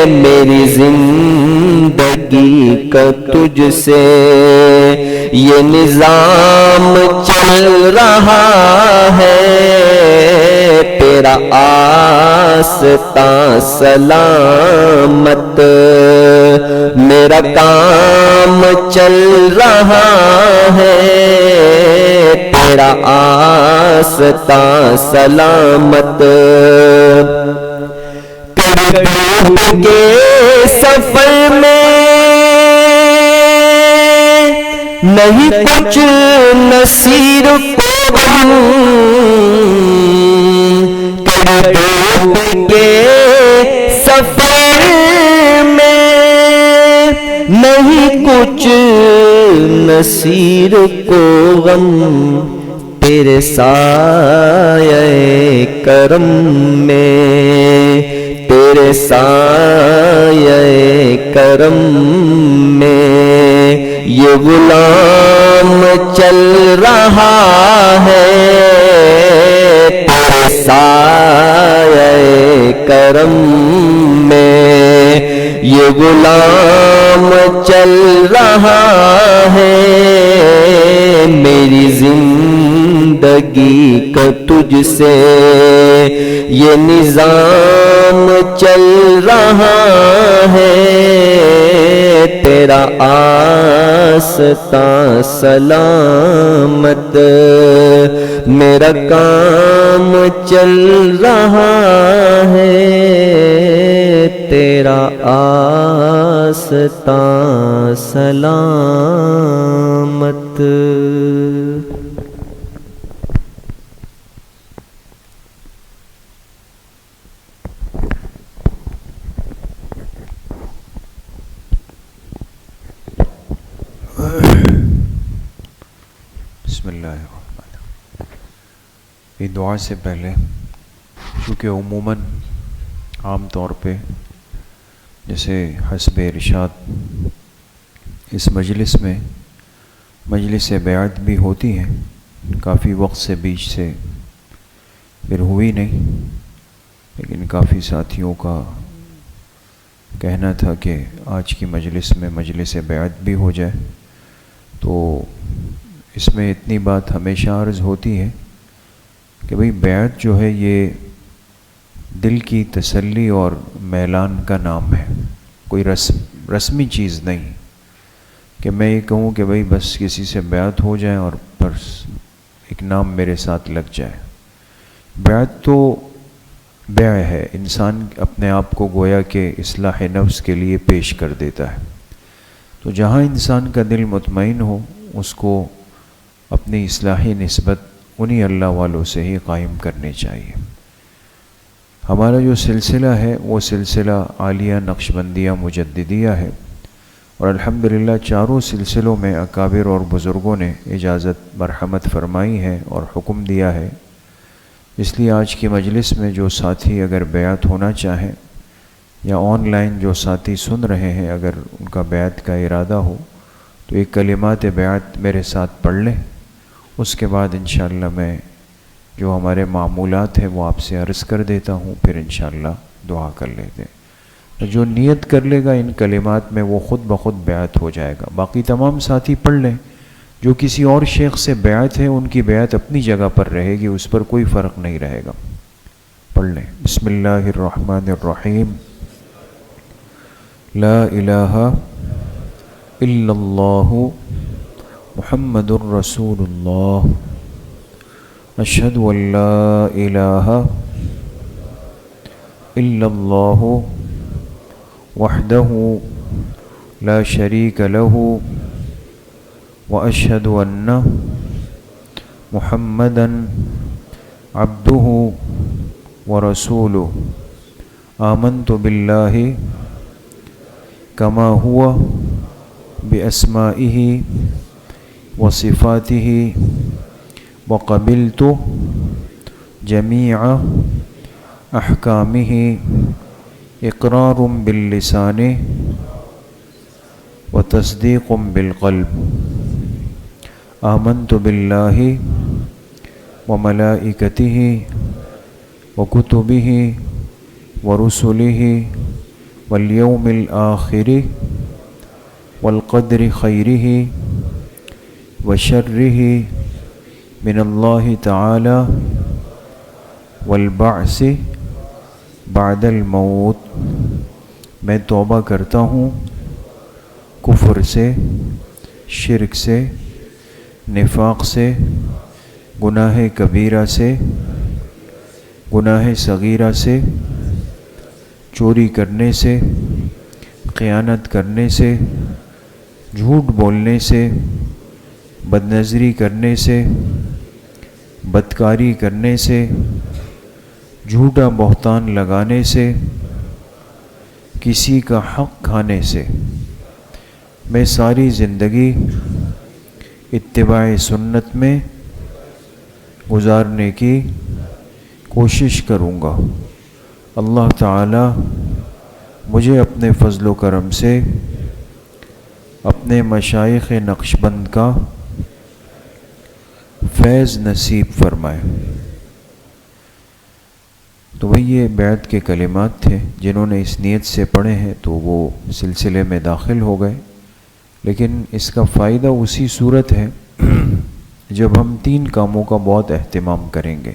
Speaker 2: میری زندگی کا تجھ سے یہ نظام چل رہا ہے، تیرا آستاں سلامت میرا کام چل رہا ہے، تیرا آستاں سلامت کے سفر میں نہیں کچھ نصیر کو غم، کے سفر میں نہیں کچھ نصیر کو غم، تیرے سایہ کرم میں تیرے سایہ کرم میں یہ غلام چل رہا ہے، تیرے سایہ کرم میں یہ غلام چل رہا ہے، میری زندگی کا تجھ سے یہ نظام چل رہا ہے، تیرا آستاں سلامت میرا کام چل رہا ہے، تیرا آستاں سلامت۔
Speaker 3: یہ دعا سے پہلے چونکہ عموماً عام طور پہ جیسے حسب ارشاد اس مجلس میں مجلس بیعت بھی ہوتی ہے، کافی وقت سے بیچ سے پھر ہوئی نہیں، لیکن کافی ساتھیوں کا کہنا تھا کہ آج کی مجلس میں مجلس بیعت بھی ہو جائے۔ تو اس میں اتنی بات ہمیشہ عرض ہوتی ہے کہ بھئی بیعت جو ہے یہ دل کی تسلی اور میلان کا نام ہے، کوئی رسمی چیز نہیں کہ میں یہ کہوں کہ بھئی بس کسی سے بیعت ہو جائے اور بس ایک نام میرے ساتھ لگ جائے۔ بیعت تو بیع ہے، انسان اپنے آپ کو گویا کہ اصلاح نفس کے لیے پیش کر دیتا ہے۔ تو جہاں انسان کا دل مطمئن ہو اس کو اپنی اصلاحی نسبت انہی اللہ والوں سے ہی قائم کرنی چاہیے۔ ہمارا جو سلسلہ ہے وہ سلسلہ عالیہ نقشبندیہ مجددیہ ہے، اور الحمدللہ چاروں سلسلوں میں اکابر اور بزرگوں نے اجازت مرحمت فرمائی ہے اور حکم دیا ہے۔ اس لیے آج کی مجلس میں جو ساتھی اگر بیعت ہونا چاہیں یا آن لائن جو ساتھی سن رہے ہیں اگر ان کا بیعت کا ارادہ ہو تو ایک کلمات بیعت میرے ساتھ پڑھ لیں، اس کے بعد انشاءاللہ میں جو ہمارے معمولات ہیں وہ آپ سے عرض کر دیتا ہوں، پھر انشاءاللہ دعا کر لیتے ہیں۔ جو نیت کر لے گا ان کلمات میں وہ خود بخود بیعت ہو جائے گا۔ باقی تمام ساتھی پڑھ لیں، جو کسی اور شیخ سے بیعت ہے ان کی بیعت اپنی جگہ پر رہے گی، اس پر کوئی فرق نہیں رہے گا۔ پڑھ لیں۔ بسم اللہ الرحمن الرحیم۔ لا الہ الا اللہ محمد الرسول اللہ، اشہد ان لا الہ الا اللہ وحدہ لا شریک لہ واشہد ان محمدا عبدہ ورسولہ، آمنت باللہ کما ہوا باسمائہ وصفاتہ وقبلت جمیع احکامہ اقرار باللسان وتصدیق بالقلب، آمنت باللہ وملائکتہ وکتبہ ورسلہ والیوم الآخر والقدر خیرہ وشرہ من اللہ تعالی والبعث بعد الموت۔ میں توبہ کرتا ہوں کفر سے، شرک سے، نفاق سے، گناہ کبیرہ سے، گناہ صغیرہ سے، چوری کرنے سے، خیانت کرنے سے، جھوٹ بولنے سے، بدنظری کرنے سے، بدکاری کرنے سے، جھوٹا بہتان لگانے سے، کسی کا حق کھانے سے۔ میں ساری زندگی اتباع سنت میں گزارنے کی کوشش کروں گا۔ اللہ تعالی مجھے اپنے فضل و کرم سے اپنے مشائخ نقشبند کا فیض نصیب فرمائے۔ تو وہی یہ بیعت کے کلمات تھے، جنہوں نے اس نیت سے پڑھے ہیں تو وہ سلسلے میں داخل ہو گئے، لیکن اس کا فائدہ اسی صورت ہے جب ہم 3 کاموں کا بہت اہتمام کریں گے۔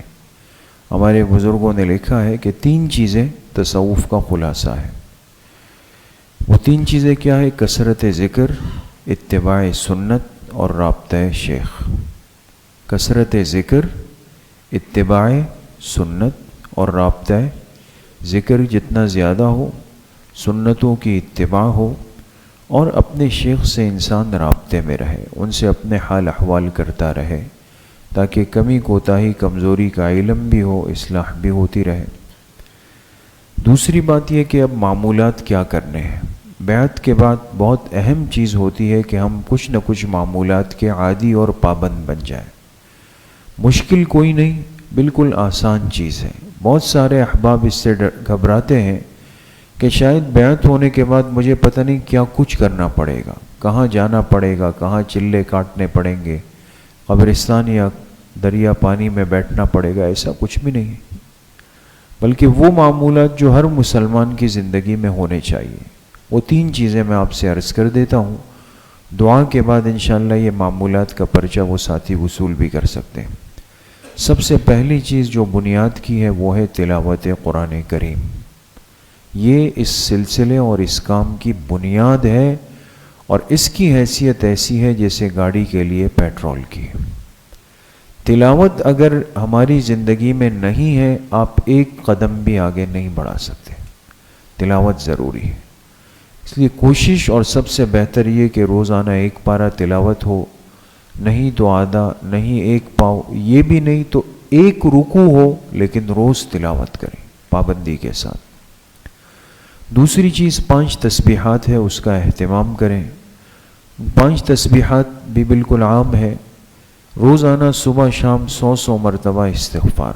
Speaker 3: ہمارے بزرگوں نے لکھا ہے کہ 3 چیزیں تصوف کا خلاصہ ہے۔ وہ 3 چیزیں کیا ہے؟ کثرت ذکر، اتباع سنت اور رابطہ شیخ۔ کثرت ذکر، اتباع سنت اور رابطہ ذکر جتنا زیادہ ہو، سنتوں کی اتباع ہو، اور اپنے شیخ سے انسان رابطے میں رہے، ان سے اپنے حال احوال کرتا رہے، تاکہ کمی کوتاہی کمزوری کا علم بھی ہو، اصلاح بھی ہوتی رہے۔ دوسری بات یہ کہ اب معمولات کیا کرنے ہیں۔ بیعت کے بعد بہت اہم چیز ہوتی ہے کہ ہم کچھ نہ کچھ معمولات کے عادی اور پابند بن جائیں۔ مشکل کوئی نہیں، بالکل آسان چیز ہے. بہت سارے احباب اس سے گھبراتے ہیں کہ شاید بیعت ہونے کے بعد مجھے پتہ نہیں کیا کچھ کرنا پڑے گا، کہاں جانا پڑے گا، کہاں چلے کاٹنے پڑیں گے، قبرستان یا دریا پانی میں بیٹھنا پڑے گا. ایسا کچھ بھی نہیں ہے، بلکہ وہ معمولات جو ہر مسلمان کی زندگی میں ہونے چاہیے. وہ 3 چیزیں میں آپ سے عرض کر دیتا ہوں. دعا کے بعد انشاءاللہ یہ معمولات کا پرچہ وہ ساتھی وصول بھی کر سکتے ہیں. سب سے پہلی چیز جو بنیاد کی ہے وہ ہے تلاوت قرآن کریم. یہ اس سلسلے اور اس کام کی بنیاد ہے، اور اس کی حیثیت ایسی ہے جیسے گاڑی کے لیے پیٹرول کی. تلاوت اگر ہماری زندگی میں نہیں ہے آپ ایک قدم بھی آگے نہیں بڑھا سکتے. تلاوت ضروری ہے. اس لیے کوشش اور سب سے بہتر یہ کہ روزانہ 1 پارہ تلاوت ہو، نہیں تو آدھا، نہیں 1 پاؤ، یہ بھی نہیں تو 1 رکوع ہو، لیکن روز تلاوت کریں پابندی کے ساتھ. دوسری چیز 5 تسبیحات ہے، اس کا اہتمام کریں. 5 تسبیحات بھی بالکل عام ہے. روزانہ صبح شام 100 مرتبہ استغفار،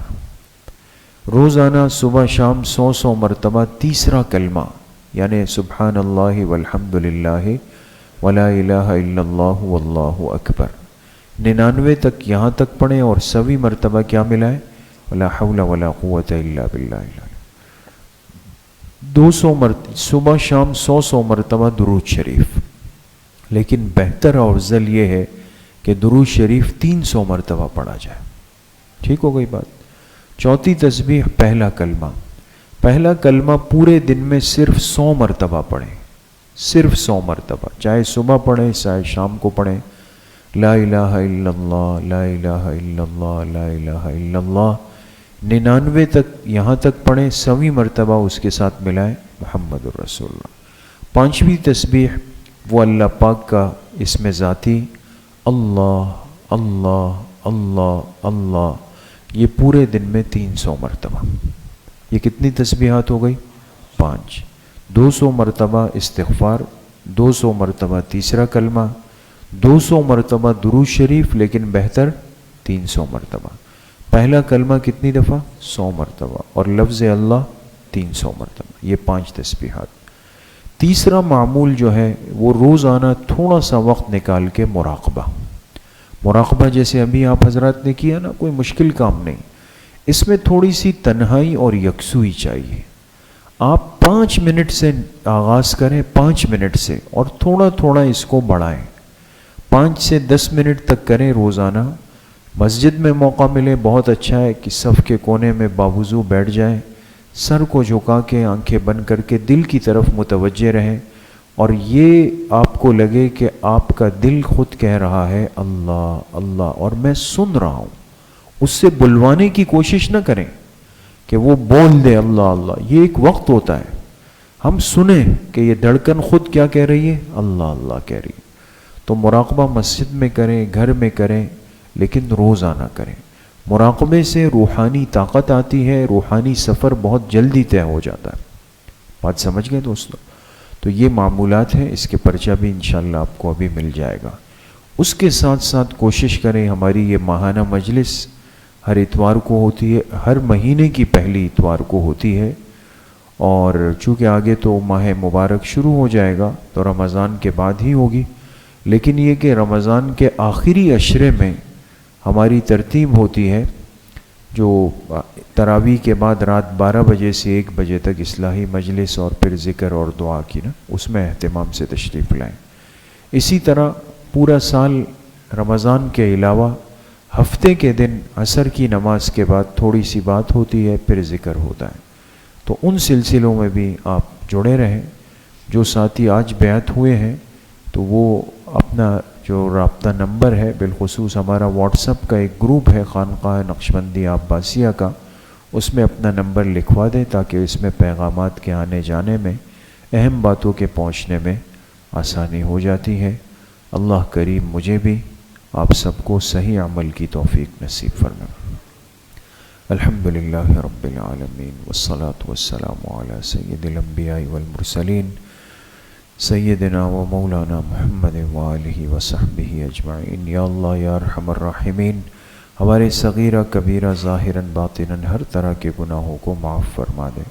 Speaker 3: روزانہ صبح شام 100 مرتبہ تیسرا کلمہ، یعنی سبحان اللہ والحمد للہ ولا الہ الا اللہ واللہ اکبر. 99 تک یہاں تک پڑھیں اور 100ویں مرتبہ کیا ملائے؟ ولا حول ولا قوت الا باللہ. 200 مرتبہ صبح شام 100 مرتبہ درود شریف. لیکن بہتر اور افضل یہ ہے کہ درود شریف 300 مرتبہ پڑھا جائے. ٹھیک ہو گئی بات؟ چوتھی تسبیح پہلا کلمہ. پہلا کلمہ پورے دن میں صرف 100 مرتبہ پڑھیں، صرف 100 مرتبہ، چاہے صبح پڑھیں چاہے شام کو پڑھیں. لا الہ الا اللہ، لا الہ الا اللہ، لا الہ الا اللہ. 99 تک یہاں تک پڑھیں، 100ویں مرتبہ اس کے ساتھ ملائیں محمد الرسول اللہ. 5ویں تسبیح وہ اللہ پاک کا اسم ذاتی اللہ اللہ اللہ اللہ، یہ پورے دن میں 300 مرتبہ. یہ کتنی تسبیحات ہو گئی؟ 5. 200 مرتبہ استغفار، 200 مرتبہ تیسرا کلمہ، 200 مرتبہ درود شریف، لیکن بہتر 300 مرتبہ. پہلا کلمہ کتنی دفعہ؟ 100 مرتبہ، اور لفظ اللہ 300 مرتبہ. یہ 5 تسبیحات. تیسرا معمول جو ہے وہ روزانہ تھوڑا سا وقت نکال کے مراقبہ. مراقبہ جیسے ابھی آپ حضرات نے کیا نا، کوئی مشکل کام نہیں. اس میں تھوڑی سی تنہائی اور یکسوئی چاہیے. آپ 5 منٹ سے آغاز کریں، 5 منٹ سے، اور تھوڑا تھوڑا اس کو بڑھائیں. 5 سے 10 منٹ تک کریں روزانہ. مسجد میں موقع ملے بہت اچھا ہے کہ صف کے کونے میں باوضو بیٹھ جائیں، سر کو جھکا کے آنکھیں بند کر کے دل کی طرف متوجہ رہیں، اور یہ آپ کو لگے کہ آپ کا دل خود کہہ رہا ہے اللہ اللہ، اور میں سن رہا ہوں. اس سے بلوانے کی کوشش نہ کریں کہ وہ بول دے اللہ اللہ. یہ ایک وقت ہوتا ہے، ہم سنیں کہ یہ دھڑکن خود کیا کہہ رہی ہے؟ اللہ اللہ کہہ رہی ہے. تو مراقبہ مسجد میں کریں، گھر میں کریں، لیکن روزانہ کریں. مراقبے سے روحانی طاقت آتی ہے، روحانی سفر بہت جلدی طے ہو جاتا ہے. بات سمجھ گئے دوستو؟ تو یہ معمولات ہیں، اس کے پرچہ بھی انشاءاللہ آپ کو ابھی مل جائے گا. اس کے ساتھ ساتھ کوشش کریں، ہماری یہ ماہانہ مجلس ہر اتوار کو ہوتی ہے، ہر مہینے کی پہلی اتوار کو ہوتی ہے، اور چونکہ آگے تو ماہ مبارک شروع ہو جائے گا تو رمضان کے بعد ہی ہوگی. لیکن یہ کہ رمضان کے آخری عشرے میں ہماری ترتیب ہوتی ہے، جو تراویح کے بعد رات 12 بجے سے 1 بجے تک اصلاحی مجلس اور پھر ذکر اور دعا کی نا، اس میں اہتمام سے تشریف لائیں. اسی طرح پورا سال رمضان کے علاوہ ہفتے کے دن عصر کی نماز کے بعد تھوڑی سی بات ہوتی ہے، پھر ذکر ہوتا ہے. تو ان سلسلوں میں بھی آپ جڑے رہیں. جو ساتھی آج بیعت ہوئے ہیں تو وہ اپنا جو رابطہ نمبر ہے، بالخصوص ہمارا واٹس ایپ کا ایک گروپ ہے خانقاہ نقشبندی عباسیہ کا، اس میں اپنا نمبر لکھوا دیں تاکہ اس میں پیغامات کے آنے جانے میں، اہم باتوں کے پہنچنے میں آسانی ہو جاتی ہے. اللہ کریم مجھے بھی آپ سب کو صحیح عمل کی توفیق نصیب فرمائے. الحمدللہ رب العالمین والصلاة والسلام علی سید الانبیاء والمرسلین سیدنا و مولانا محمد وآلہ وصحبہ اجمعین. یا اللہ یا ارحم الراحمین، ہمارے صغیرہ کبیرہ ظاہراً باطناً ہر طرح کے گناہوں کو معاف فرما دے۔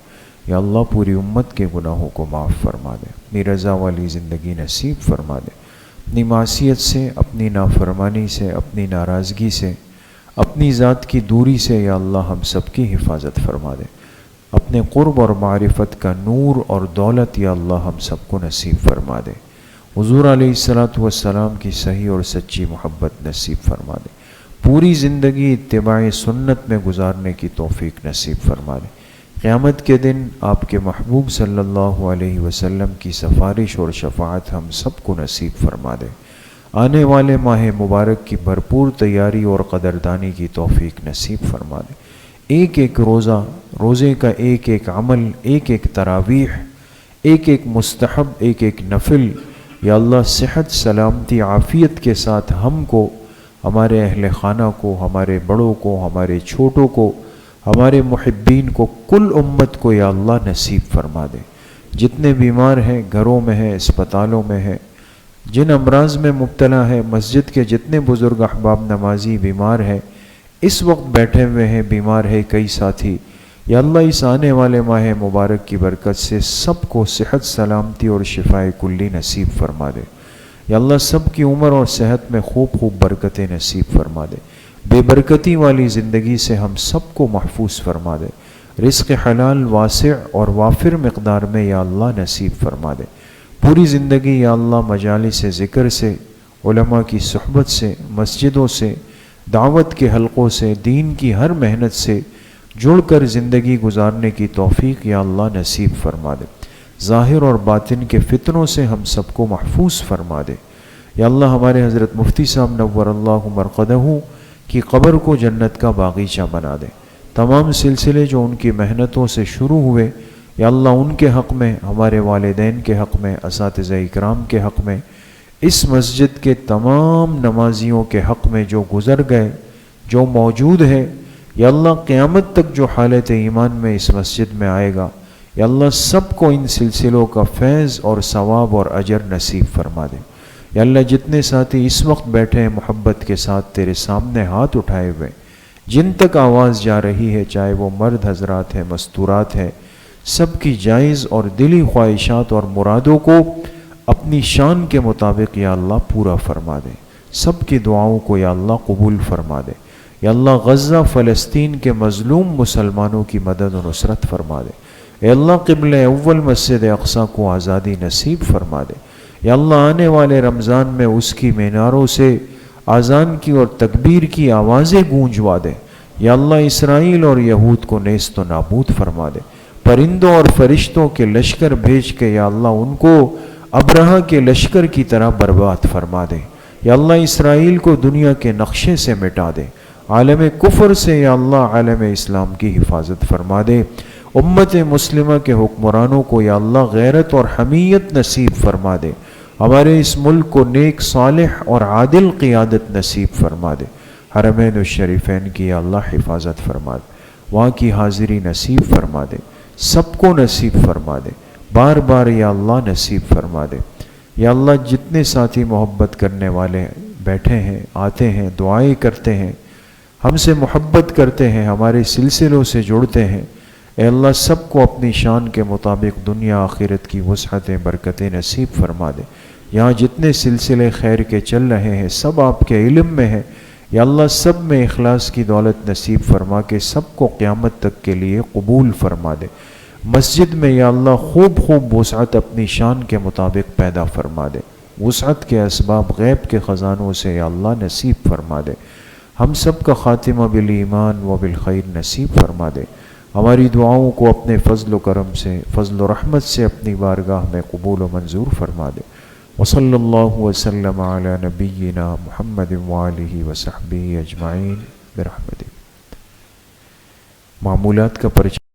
Speaker 3: یا اللہ پوری امت کے گناہوں کو معاف فرما دے، اپنی رضا والی زندگی نصیب فرما دے، اپنی معصیت سے، اپنی نافرمانی سے، اپنی ناراضگی سے، اپنی ذات کی دوری سے یا اللہ ہم سب کی حفاظت فرما دے، اپنے قرب اور معرفت کا نور اور دولت یا اللہ ہم سب کو نصیب فرما دے، حضور علیہ السلام کی صحیح اور سچی محبت نصیب فرما دے، پوری زندگی اتباع سنت میں گزارنے کی توفیق نصیب فرما دے، قیامت کے دن آپ کے محبوب صلی اللہ علیہ وسلم کی سفارش اور شفاعت ہم سب کو نصیب فرما دے، آنے والے ماہ مبارک کی بھرپور تیاری اور قدردانی کی توفیق نصیب فرما دے، ایک ایک روزے کا ایک ایک عمل، ایک ایک تراویح، ایک ایک مستحب، ایک ایک نفل یا اللہ صحت سلامتی عافیت کے ساتھ ہم کو، ہمارے اہل خانہ کو، ہمارے بڑوں کو، ہمارے چھوٹوں کو، ہمارے محبین کو، کل امت کو یا اللہ نصیب فرما دے، جتنے بیمار ہیں گھروں میں ہیں، اسپتالوں میں ہیں، جن امراض میں مبتلا ہے، مسجد کے جتنے بزرگ احباب نمازی بیمار ہیں، اس وقت بیٹھے ہوئے ہیں بیمار ہے کئی ساتھی، یا اللہ اس آنے والے ماہ مبارک کی برکت سے سب کو صحت سلامتی اور شفاء کلی نصیب فرما دے، یا اللہ سب کی عمر اور صحت میں خوب خوب برکتیں نصیب فرما دے، بے برکتی والی زندگی سے ہم سب کو محفوظ فرما دے، رزق حلال واسع اور وافر مقدار میں یا اللہ نصیب فرما دے، پوری زندگی یا اللہ مجالس ذکر سے، علماء کی صحبت سے، مسجدوں سے، دعوت کے حلقوں سے، دین کی ہر محنت سے جڑ کر زندگی گزارنے کی توفیق یا اللہ نصیب فرما دے، ظاہر اور باطن کے فتنوں سے ہم سب کو محفوظ فرما دے، یا اللہ ہمارے حضرت مفتی صاحب نور اللہ مرقدہ کی قبر کو جنت کا باغیچہ بنا دے، تمام سلسلے جو ان کی محنتوں سے شروع ہوئے یا اللہ ان کے حق میں، ہمارے والدین کے حق میں، اساتذہ اکرام کے حق میں، اس مسجد کے تمام نمازیوں کے حق میں جو گزر گئے، جو موجود ہے، یا اللہ قیامت تک جو حالت ایمان میں اس مسجد میں آئے گا، یا اللہ سب کو ان سلسلوں کا فیض اور ثواب اور اجر نصیب فرما دے، یا اللہ جتنے ساتھی اس وقت بیٹھے ہیں محبت کے ساتھ تیرے سامنے ہاتھ اٹھائے ہوئے، جن تک آواز جا رہی ہے، چاہے وہ مرد حضرات ہیں، مستورات ہیں، سب کی جائز اور دلی خواہشات اور مرادوں کو اپنی شان کے مطابق یا اللہ پورا فرما دے، سب کی دعاؤں کو یا اللہ قبول فرما دے، یا اللہ غزہ فلسطین کے مظلوم مسلمانوں کی مدد و نصرت فرما دے، اے اللہ قبلہ اول مسجد اقصی کو آزادی نصیب فرما دے، یا اللہ آنے والے رمضان میں اس کی میناروں سے اذان کی اور تکبیر کی آوازیں گونجوا دے، یا اللہ اسرائیل اور یہود کو نیست و نابود فرما دے، پرندوں اور فرشتوں کے لشکر بھیج کے یا اللہ ان کو ابرہہ کے لشکر کی طرح برباد فرما دے، یا اللہ اسرائیل کو دنیا کے نقشے سے مٹا دے، عالم کفر سے یا اللہ عالم اسلام کی حفاظت فرما دے، امت مسلمہ کے حکمرانوں کو یا اللہ غیرت اور حمیت نصیب فرما دے، ہمارے اس ملک کو نیک صالح اور عادل قیادت نصیب فرما دے، حرمین الشریفین کی یا اللہ حفاظت فرما دے، وہاں کی حاضری نصیب فرما دے، سب کو نصیب فرما دے، بار بار یا اللہ نصیب فرما دے، یا اللہ جتنے ساتھی محبت کرنے والے بیٹھے ہیں، آتے ہیں، دعائیں کرتے ہیں، ہم سے محبت کرتے ہیں، ہمارے سلسلوں سے جڑتے ہیں، اے اللہ سب کو اپنی شان کے مطابق دنیا آخرت کی وسعتیں برکتیں نصیب فرما دے، یہاں جتنے سلسلے خیر کے چل رہے ہیں سب آپ کے علم میں ہیں، یا اللہ سب میں اخلاص کی دولت نصیب فرما کے سب کو قیامت تک کے لیے قبول فرما دے، مسجد میں یا اللہ خوب خوب وسعت اپنی شان کے مطابق پیدا فرما دے، وسعت کے اسباب غیب کے خزانوں سے یا اللہ نصیب فرما دے، ہم سب کا خاتمہ بالایمان و بالخیر نصیب فرما دے، ہماری دعاؤں کو اپنے فضل و کرم سے، فضل و رحمت سے اپنی بارگاہ میں قبول و منظور فرما دے، وصلی اللہ وسلم علی نبینا محمد وآلہ وصحبہ اجمعین برحمتہ۔ معمولات کا پرچہ